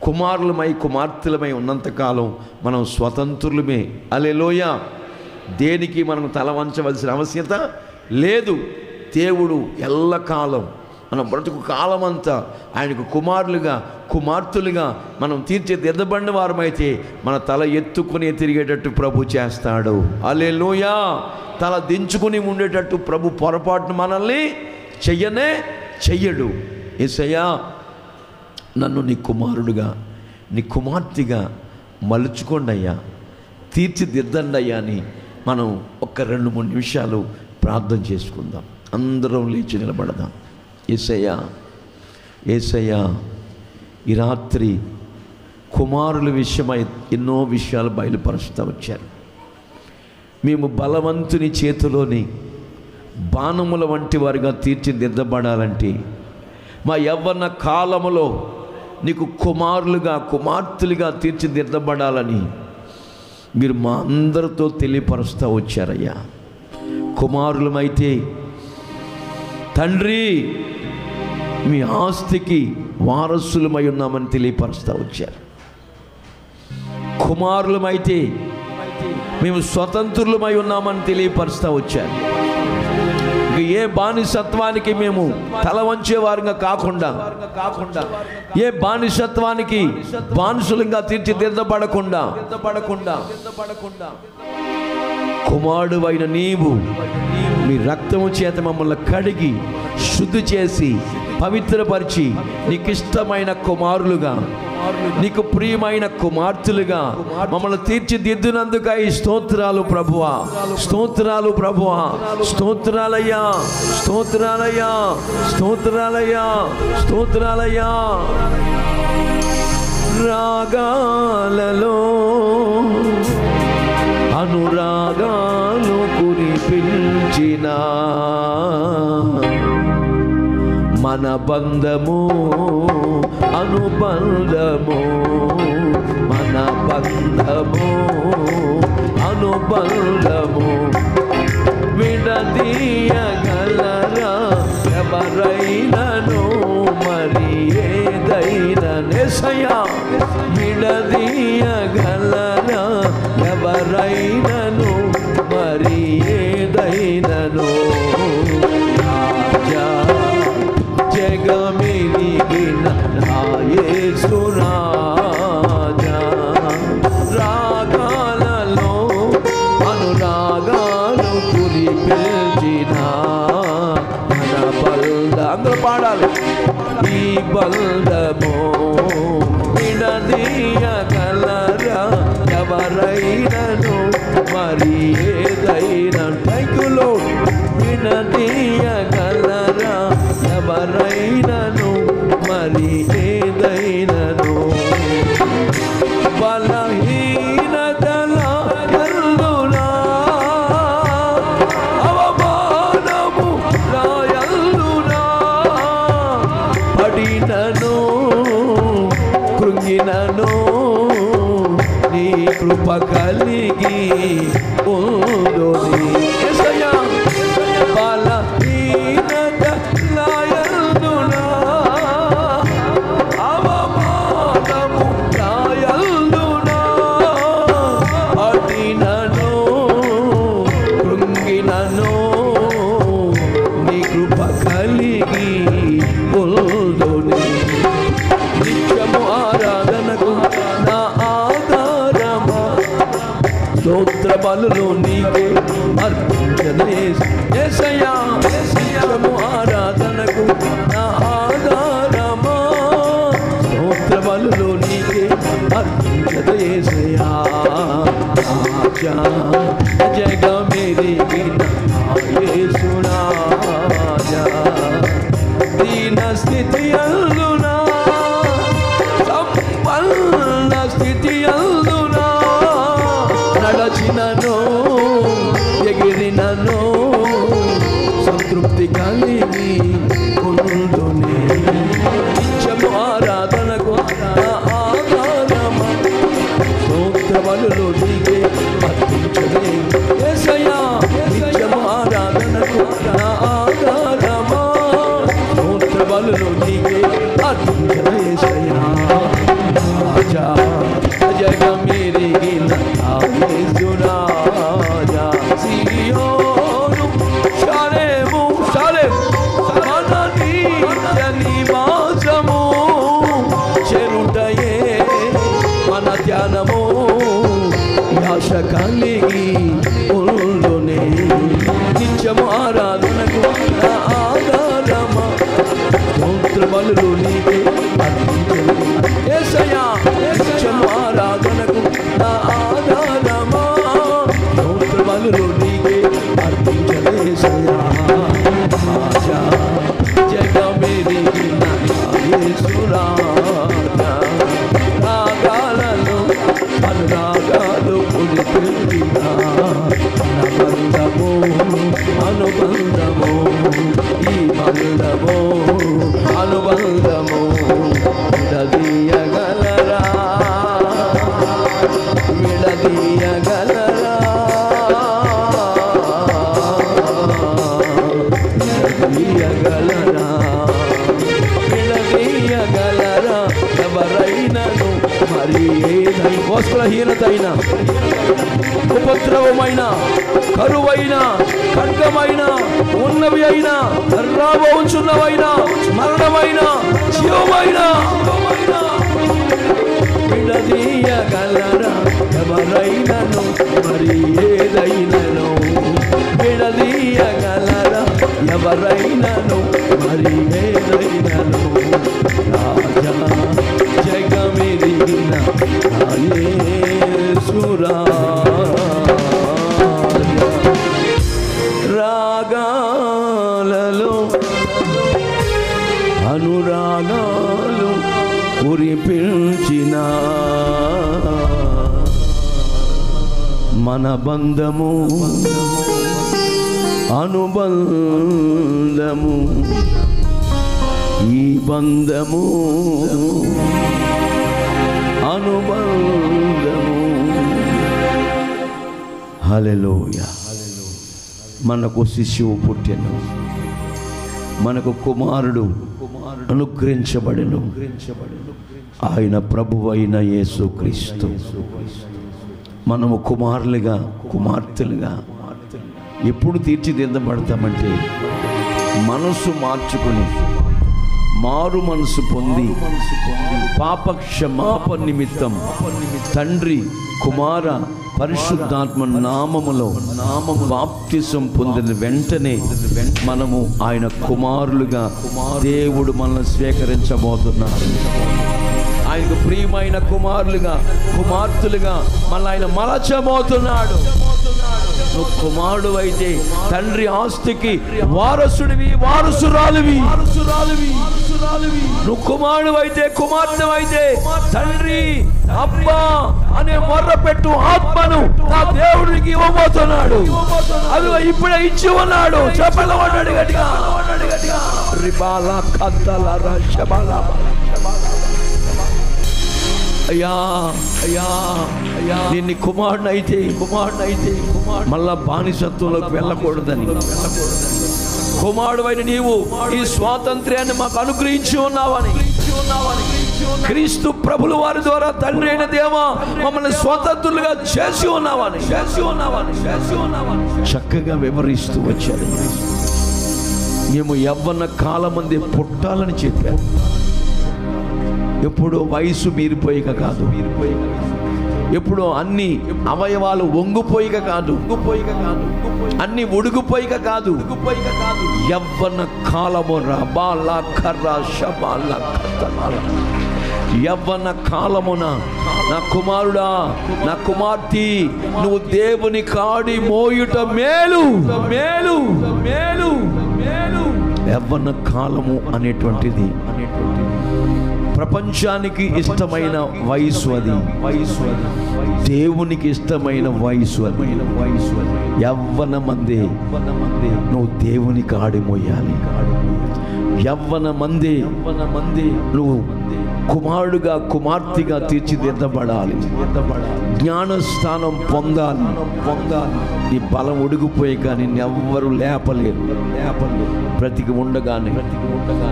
S1: కుమారులమై కుమార్తెలమై ఉన్నంతకాలం మనం స్వతంత్రులమే. హల్లెలూయా. దేనికి మనం తల వంచవలసిన ఆవశ్యకత లేదు. దేవుడు ఎల్లకాలం మన బ్రతుకు కాలమంతా ఆయనకు కుమారులుగా కుమార్తెలుగా మనం తీర్చిదిద్దబడిన వారమైతే మన తల ఎత్తుకుని తిరిగేటట్టు ప్రభు చేస్తాడు. హల్లెలూయా. తల దించుకుని ఉండేటట్టు ప్రభు పొరపాటును మనల్ని చెయ్యడు. యేసయ్యా నన్ను నీ కుమారుడుగా నీ కుమార్తెగా మలుచుకోండి అయ్యా, తీర్చిదిద్దండి అయ్యా అని మనం ఒక 2-3 నిమిషాలు ప్రార్థన చేసుకుందాం. అందరం లేచి నిలబడదాం. యేసయ్యా, యేసయ్యా, ఈ రాత్రి కుమారుల విషయమై ఎన్నో విషయాలు బయలుపరుస్తూ వచ్చారు. మేము బలవంతుని చేతిలోని బాణముల వంటి వారిగా తీర్చిదిద్దబడాలంటే మా యవ్వన కాలములో నీకు కుమారులుగా కుమార్తెలుగా తీర్చిదిద్దబడాలని మీరు మా అందరితో తెలియపరుస్తూ వచ్చారయ్యా. కుమారులమైతే తండ్రి మీ ఆస్తికి వారసులమై ఉన్నామని తెలియపరుస్తూ వచ్చారు. కుమారులమైతే మేము స్వతంత్రులమై ఉన్నామని తెలియపరుస్తూ వచ్చారు. ఏ బానిసత్వానికి మేము తల వంచేవారుగా కాకుండా, ఏ బానిసత్వానికి బానిసలుగా తీర్చిదిద్దబడకుండా కుమారుడు అయిన నీవు నీ రక్తము చేత మమ్మల్ని కడిగి శుద్ధి చేసి పవిత్రపరిచి నీకిష్టమైన కుమారులుగా నీకు ప్రియమైన కుమార్తెలుగా మమ్మల్ని తీర్చిదిద్దినందుకై స్తోత్రాలు ప్రభువా, స్తోత్రాలు ప్రభువా, స్తోత్రాలయ్యా, స్తోత్రాలయ్యా, స్తోత్రాలయ్యా, స్తోత్రాలయ్యా. రాగాలలో అనురాగాలు కురిపించిన మన బంధము అనుబంధము, మన బంధము అనుబంధము విడదీయగలరా ఎవరైనను మరి ఏదైనా యేసయ్యా విడదీయగలరా ఎవరైనను మరి ఏదైనను రాజా జగమెరిగిన నా యేసు రాజా రాగాలలో అనురాగాలు కురిపించిన మన బంధ అందరూ పాడాలి ఈ బంధము విడదీయగలరా ఎవరైనను మరి ఏదైనా థ్యాంక్ యూ లార్డ్ విడదీయగలరా ఎవరైనను మరి ఏదైనను బలహీనతల యందునా అవమానము నా యందునా పడినను కృంగినను నీ కృప కలిగి ఉండుని యేసయ్యా బలహీనతల యందునా అవమానము నా యందునా పడినను కృంగినను నీ కృప కలిగి ఉండుని నిత్యము ఆరాధనకు నా ఆధారమా స్తోత్ర బలులు నీకే అర్పించనే యేసయ్యా నిత్యము ఆరాధనకు నా ఆధారమా స్తోత్ర బలులు నీకే అర్పించనే యేసయ్యా రాజా జగమెరిగిన నా యేసు రాజా దీన స్థితి అందునా సంపన్న స్థితి అందునా నడచినను ఎగిరినను సంతృప్తి కలిగి ఉండుని నిత్యము ఆరాధనకు నా ఆధారమా స్తోత్ర బలులు నీకే అర్పించనే యేసయ్యా నిత్యము ఆరాధనకు నా ఆధారమా స్తోత్ర బలులు నీకే అర్పించనే యేసయ్యా రాజా జగమెరిగిన నా యేసు రాజా సియోను షాలేము మన నిత్య నివాసము చెరుటయే మన ధ్యానము ఆశ కలిగి ఉండునే నిత్యము ఆరాధనకు నా ఆధారమా స్తోత్ర బలులు నీకే అర్పించనే యేసయ్యా నిత్యము ఆరాధనకు నా ఆధారమా స్తోత్ర బలులు నీకే అర్పించనే యేసయ్యా రాజా జగమెరిగిన నా యేసు రాజా రాగాలలో అనురాగాలు కురిపించిన అనుబంధము ఈ బంధము అనుబంధము విడదీయగలరా విడదీయగలరా విడదీయగలరా విడదీయగలరా ఎవరైనను మరి ఏదైనా వస్త్రహీనతైన ఉపద్రవమైన కరువైన ఖడ్గమైన ఉన్నవి అయినా రాబోచున్నవైనా మరణమైన జీవమైన విడదీయగలరా ఎవరైనను మరి ఏదైనను విడదీయగలరా ఎవరైనను మరి ఏదైనను రాజా జగమెరిగిన నా యేసు రాగాలలో అనురాగాలు కురిపించిన మన బంధము అనుబంధము ఈ బంధము అనుబంధము హల్లెలూయా. మనకు శిశువు పుట్టెను, మనకు కుమారుడు అనుగ్రహించబడెను. ఆయన ప్రభువైన యేసుక్రీస్తు. మనము కుమారులుగా కుమార్తెలుగా ఎప్పుడు తీర్చిదిద్దబడతామంటే మనసు మార్చుకుని మారు మనసు పొంది పాప క్షమాపణ నిమిత్తం తండ్రి కుమార పరిశుద్ధాత్మ నామములో బాప్తిసం పొందిన వెంటనే మనము ఆయన కుమారులుగా దేవుడు మనల్ని స్వీకరించబోతున్నాడు. ఆయనకు ప్రియమైన కుమారులుగా కుమార్తెలుగా మనల్ని ఆయన మలచబోతున్నాడు. నువ్వు కుమారుడు అయితే తండ్రి ఆస్తికి వారసుడివి, వారసురాలివి. నువ్వు కుమారుడు అయితే కుమార్తె అయితే తండ్రి అబ్బా అనే మొర్ర పెట్టు ఆత్మను నా దేవుడికి ఇవ్వబోతున్నాడు. అది ఇప్పుడే ఇచ్చి ఉన్నాడు. చెప్పలవాడు గట్టిగా అయ్యా అయ్యా అయ్యా నిన్ను కుమారుడైతే మళ్ళా బానిసత్వంలోకి వెళ్ళకూడదని కుమారుడైన నీవు ఈ స్వాతంత్ర్యాన్ని మాకు అనుగ్రహించి ఉన్నావని క్రీస్తు ప్రభుల వారి ద్వారా తండ్రి అయిన దేవా మమ్మల్ని స్వతంత్రులుగా చేసి ఉన్నావని చక్కగా వివరిస్తూ వచ్చారు. మేము యవ్వన కాలమంది పుట్టాలని చెప్పారు. ఎప్పుడు వయసు మీరిపోయిక కాదు, ఎప్పుడు అన్ని అవయవాలు వంగిపోయిక కాదు, అన్ని ఉడుగుపోయిక కాదు, యవ్వన కాలము యవ్వన కాలమున నా కుమారుడా నా కుమార్తె నువ్వు దేవుని కాడి మోయుట మేలు మేలు మేలు మేలు. యవ్వన కాలము అనేటువంటిది ప్రపంచానికి ఇష్టమైన వయసు, అది దేవునికి ఇష్టమైన వయసు. యవ్వన మందే నువ్వు దేవునికి ఆడిమోయాలి. యవ్వన మందే నువ్వు కుమారుడుగా కుమార్తెగా తీర్చిదిద్దబడాలి. జ్ఞానస్థానం పొందాలి. నీ బలం ఉడిగిపోయి కానీ ఎవ్వరూ లేపలేరు. బ్రతికి ఉండగానే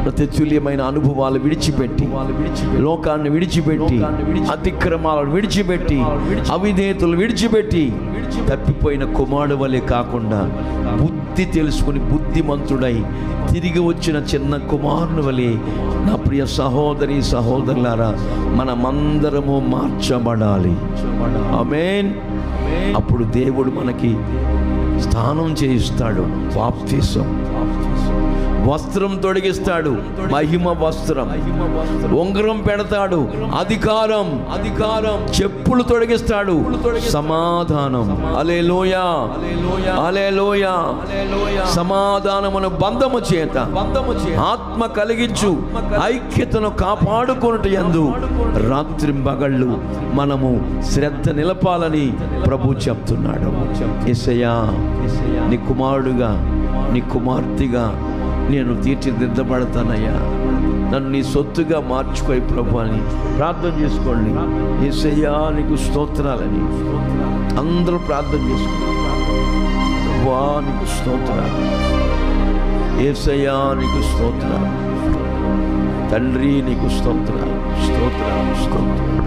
S1: ప్రతితుల్యమైన అనుభవాలు విడిచిపెట్టి, లోకాన్ని విడిచిపెట్టి, అతిక్రమాలను విడిచిపెట్టి, అవిధేయతలు విడిచిపెట్టి తప్పిపోయిన కుమారుడు వలె కాకుండా బుద్ధి తెలుసుకుని బుద్ధిమంతుడై తిరిగి వచ్చిన చిన్న కుమారుని వలె నా ప్రియ సహోదరి సహోదరులారా మనమందరము మార్చబడాలి. ఆమేన్. అప్పుడు దేవుడు మనకి స్థానం చేయిస్తాడు. బాప్తిసం వస్త్రం తొడిగిస్తాడు, మహిమ వస్త్రం. ఉంగరం పెడతాడు, అధికారం. చెప్పులు తొడిగిస్తాడు, సమాధానం. హల్లెలూయా హల్లెలూయా. సమాధానమును బంధము చేత ఆత్మ కలిగించు ఐక్యతను కాపాడుకొనుట యందు రాత్రింబగళ్ళు మనము శ్రద్ధ నిలపాలని ప్రభు చెప్తున్నాడు. యేసయ్యా నీ కుమారుడుగా నీ కుమార్తెగా నేను తీర్చిదిద్దబడతానయ్యా, నన్ను నీ సొత్తుగా మార్చుకోయి ప్రభు అని ప్రార్థన చేసుకోండి. యేసయ్యా నీకు స్తోత్రాలని అందరూ ప్రార్థన చేసుకోండి. ప్రభువా నీకు స్తోత్రాలు, యేసయ్యా నీకు స్తోత్రాలు, తండ్రి నీకు స్తోత్రాలు.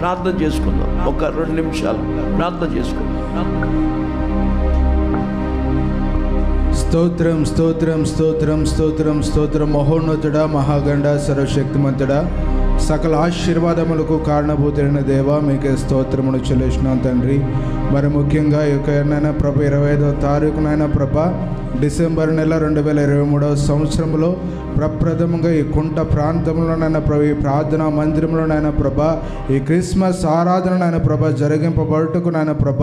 S1: ప్రార్థన చేసుకుందాం. ఒక 2 నిమిషాలు ప్రార్థన చేసుకుందాం.
S2: స్తోత్రం స్తోత్రం స్తోత్రం స్తోత్రం స్తోత్రం. మహోన్నతుడా మహాగండ సర్వశక్తిమంతుడా సకల ఆశీర్వాదములకు కారణభూతులైన దేవా మీకే స్తోత్రమును చెల్లిస్తున్నాం తండ్రి. మరి ముఖ్యంగా ఈ యొక్క నైనా ప్రభ 25వ తారీఖునైనా ప్రభ డిసెంబర్ నెల 2023వ సంవత్సరంలో ప్రప్రథమంగా ఈ కుంట ప్రాంతంలోనైనా ప్రభ ఈ ప్రార్థనా మందిరంలోనైనా ప్రభ ఈ క్రిస్మస్ ఆరాధననైనా ప్రభ జరిగింపబడుటకునైనా ప్రభ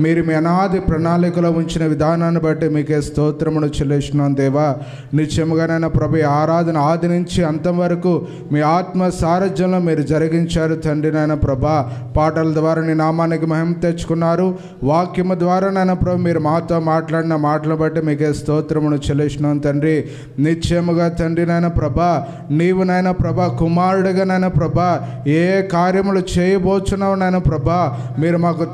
S2: మీరు మీ అనాది ప్రణాళికలో ఉంచిన విధానాన్ని బట్టి మీకే స్తోత్రమును చెల్లిస్తున్నాం దేవా. నిత్యముగానైనా ప్రభ ఈ ఆరాధన ఆది నుంచి అంతం వరకు మీ ఆత్మ సారథ్యంలో మీరు జరిగించారు తండ్రి. నాయన ప్రభ పాటల ద్వారా నీ నామానికి మహిమ తెచ్చుకున్నారు. వాక్యము ద్వారా నాయన ప్రభ మీరు మాతో మాట్లాడిన మాటలను బట్టి మీకే మీకే స్తోత్రమును చెల్లిస్తున్నాం తండ్రి. నిశ్చయముగా తండ్రి నాయన ప్రభా, నీవు నాయన ప్రభా కుమారుడిగా నాయన ప్రభా ఏ కార్యములు చేయబోచున్నావు నాయన ప్రభా, మీరు మాకు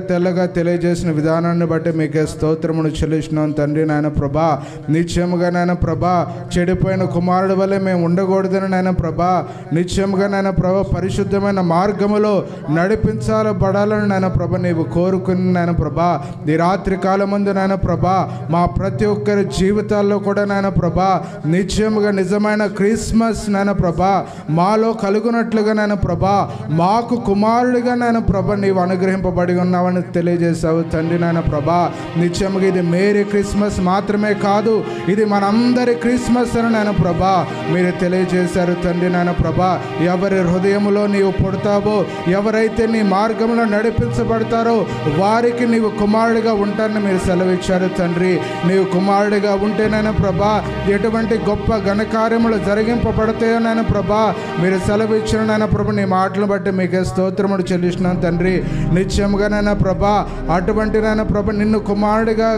S2: తెల్లగా తెలియజేసిన విధానాన్ని బట్టి మీకే స్తోత్రమును చెల్లిస్తున్నాం తండ్రి నాయన ప్రభా. నిశ్చయముగా నాయన ప్రభా చెడిపోయిన కుమారుడు వల్లే మేము ఉండకూడదని నాయన ప్రభా, నిశ్చయముగా నాయన ప్రభా పరిశుద్ధమైన మార్గములో నడిపించబడాలని నాయన ప్రభ నీవు కోరుకుని నాయన ప్రభా, ఈ రాత్రి కాలమందు నాయన ప్రభా మా ప్రతి ఒక్కరి జీవితాల్లో కూడా నాయన ప్రభా నిశ్చయముగా నిజమైన క్రిస్మస్ నాయన ప్రభా మాలో కలుగునట్లుగా నాయన ప్రభా మాకు కుమారుడిగా నాయన ప్రభ నీవు అనుగ్రహింపబడి ఉన్నావని తెలియజేశావు తండ్రి నాయన ప్రభా. నిశ్చయముగా ఇది మేరీ క్రిస్మస్ మాత్రమే కాదు, ఇది మనందరి క్రిస్మస్ అని నాయన ప్రభా మీరు తెలియజేశారు తండ్రి నాయన ప్రభా. ఎవరి హృదయంలో నీవు పుడతావో, ఎవరైతే నీ మార్గంలో నడిపించబడతారో వారికి నీవు కుమారుడిగా ఉంటారని మీరు సెలవిచ్చారు తండ్రి. నీవు కుమారుడిగా ఉంటేనైనా ప్రభా ఎటువంటి గొప్ప ఘనకార్యములు జరిగింపబడతాయోనైనా ప్రభా మీరు సెలవిచ్చిన నాయన ప్రభా నీ మాటలు బట్టి మీకే స్తోత్రములు చెల్లిస్తున్నాను తండ్రి. నిశ్చయముగానైనా ప్రభా అటువంటి నాయన ప్రభా నిన్ను కుమారుడిగా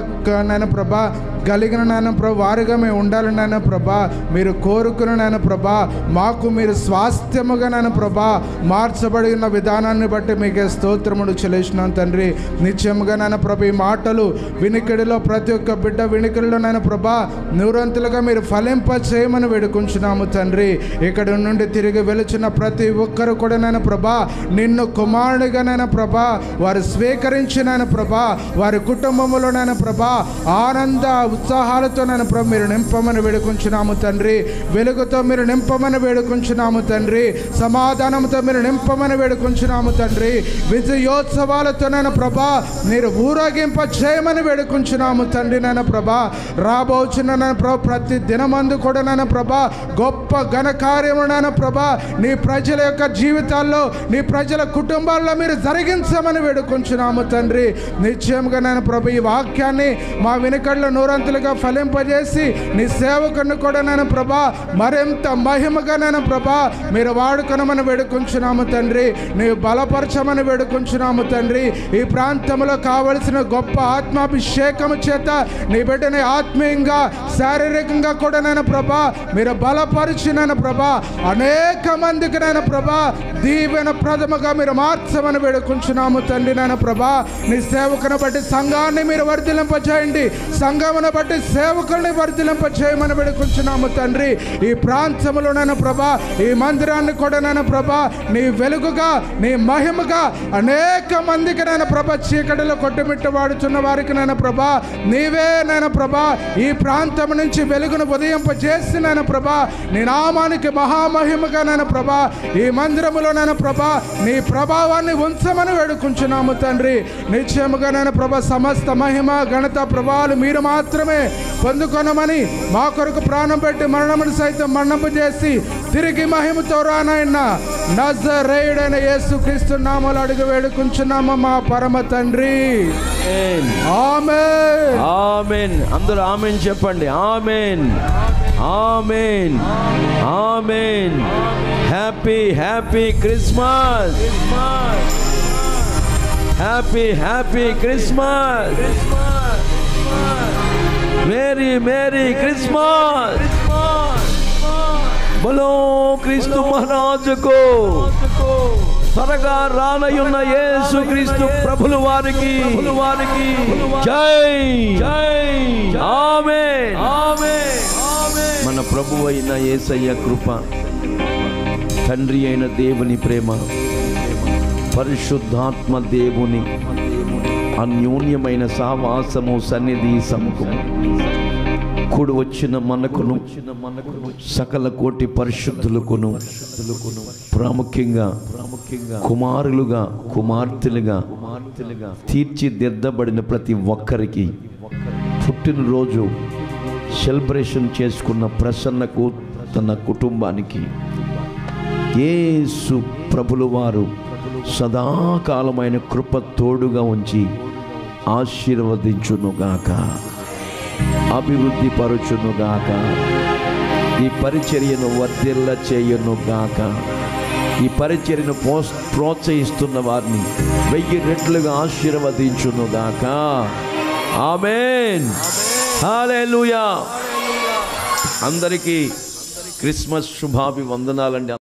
S2: నాయన ప్రభా కలిగిన నాయన ప్రభా వారిగా మేము ఉండాలని నాయన ప్రభా మీరు కోరుకున్న నాయన ప్రభా మాకు మీరు స్వాస్థ్యముగా నాయన ప్రభా మార్చబడిన విధానాన్ని బట్టి మీకే స్తోత్రములు చెల్లిస్తున్నాను తండ్రి. నిత్యముగా నాయన ప్రభా ఈ మాటలు వినికిడిలో ప్రతి ఒక్క బిడ్డ వినికిడిలో నాయన ప్రభా నూరంతులుగా మీరు ఫలింప చేయమని వేడుకుంటున్నాము తండ్రి. ఇక్కడ నుండి తిరిగి వెలుచున్న ప్రతి ఒక్కరు కూడా నాయన ప్రభా నిన్ను కుమారుడిగా నాయన ప్రభా వారు స్వీకరించినాయన ప్రభా వారి కుటుంబంలో నాయన ప్రభా ఆనంద ఉత్సాహాలతో నాయన ప్రభా మీరు నింపమని వేడుకుంటున్నాము తండ్రి. వెలుగుతో మీరు నింపమని వేడుకుంటున్నాము తండ్రి. సమాధానంతో మీరు నింపమని వేడుకుంటున్నాము తండ్రి. విజయోత్సవాలతో నాయన ప్రభా మీరు ఊరేగింప చేయమని వేడుకుంటున్నాము తండ్రి నాయన ప్రభా. రాబోచున్న నాయన ప్రభా ప్రతి దినమందు కూడా నాయన ప్రభా గొప్ప ఘన కార్యము నాయన ప్రభా నీ ప్రజల యొక్క జీవితాల్లో నీ ప్రజల కుటుంబాల్లో మీరు జరిగించమని వేడుకుంటున్నాము తండ్రి. నిశ్చయంగా నాయన ప్రభా ఈ వాక్యాన్ని మా వెనుకల్లో నూరంతులుగా ఫలింపజేసి నీ సేవకుని కూడా నాయన ప్రభా మరింత మహిమగా నాయన ప్రభా మీరు వాడుకొనమని వేడుకుంటున్నాము తండ్రి. నీవు బలపరచమని వేడుకుంటున్నాము తండ్రి. ఈ ప్రాంతంలో కావలసిన గొప్ప ఆత్మాభిషేకము చేత నీ బిడ్డని ఆత్మీయంగా శారీరకంగా కూడా నాయన ప్రభా మీరు బలపరిచినైన ప్రభా అనేక మందికి నాయన ప్రభా దీవెన ప్రథమగా మీరు మార్చమని వేడుకుంటున్నాము తండ్రి నాయన ప్రభా. నీ సేవకుని బట్టి సంఘాన్ని మీరు వర్ధిలింపచేయండి, సంఘమును బట్టి సేవకుల్ని వర్ధిలింప చేయమని వేడుకుంటున్నాము తండ్రి. ఈ ప్రాంతంలో నాయన ప్రభా ఈ మందిరాన్ని కూడా నాయన ప్రభా నీ వెలుగుగా నీ మహిమగా అనేక మందికి నాయన ప్రభా చీకటిలో కొట్టుమిట్ట వాడుతున్న వారికి నాయన ప్రభా నీవే నాయన ప్రభా ఈ ప్రాంతం నుంచి వెలుగును ఉదయింపజేసి నాయన ప్రభా నీ నామానికి మహామహిమగా నాయన ప్రభా ఈ మందిరములో నాయన ప్రభా నీ ప్రభావాన్ని ఉంచమని వేడుకుంటున్నాము తండ్రి. నిశ్చయముగా నాయన ప్రభా సమస్త మహిమ ఘనత ప్రభావాలు మీరు మాత్రమే పొందుకొనమని మా కొరకు ప్రాణం పెట్టి మరణమును సైతం మరణము చేసి తిరిగి మహిమతో రానాయన నజరేయుడైన యేసుక్రీస్తు నామములో అడిగి వేడుకుంటున్నాము మా పరమ తండ్రి. ఆమేన్
S1: ఆమేన్. అందరూ ఆమేన్ చెప్పండి. Amen amen amen. Happy happy Christmas. Happy happy Christmas. Merry merry Christmas. బలో క్రీస్తు మహారాజుకు త్వరగా రానయున్న యేసు క్రీస్తు ప్రభుల వారికి జై జై ఆమేన్ ఆమేన్. మన ప్రభువు అయిన యేసయ్య కృప, తండ్రి అయిన దేవుని ప్రేమ, పరిశుద్ధాత్మ దేవుని అన్యోన్యమైన సహవాసము సన్నిధి సముఖము కూడి వచ్చిన మనకును సకల కోటి పరిశుద్ధులకును ప్రాముఖ్యంగా కుమారులుగా కుమార్తెలుగా తీర్చిదిద్దబడిన ప్రతి ఒక్కరికి పుట్టినరోజు సెలబ్రేషన్ చేసుకున్న ప్రసన్నకు తన కుటుంబానికి యేసు ప్రభుల వారు సదాకాలమైన కృప తోడుగా ఉంచి ఆశీర్వదించునుగాక, అభివృద్ధి పరచునుగాక, ఈ పరిచర్యను వర్ధిల్ల చేయునుగాక, ఈ పరిచర్యను ప్రోత్సహిస్తున్న వారిని 1000 రెట్లుగా ఆశీర్వదించునుగాక. ఆమేన్. హల్లెలూయా. అందరికీ క్రిస్మస్ శుభాభివందనాలండి.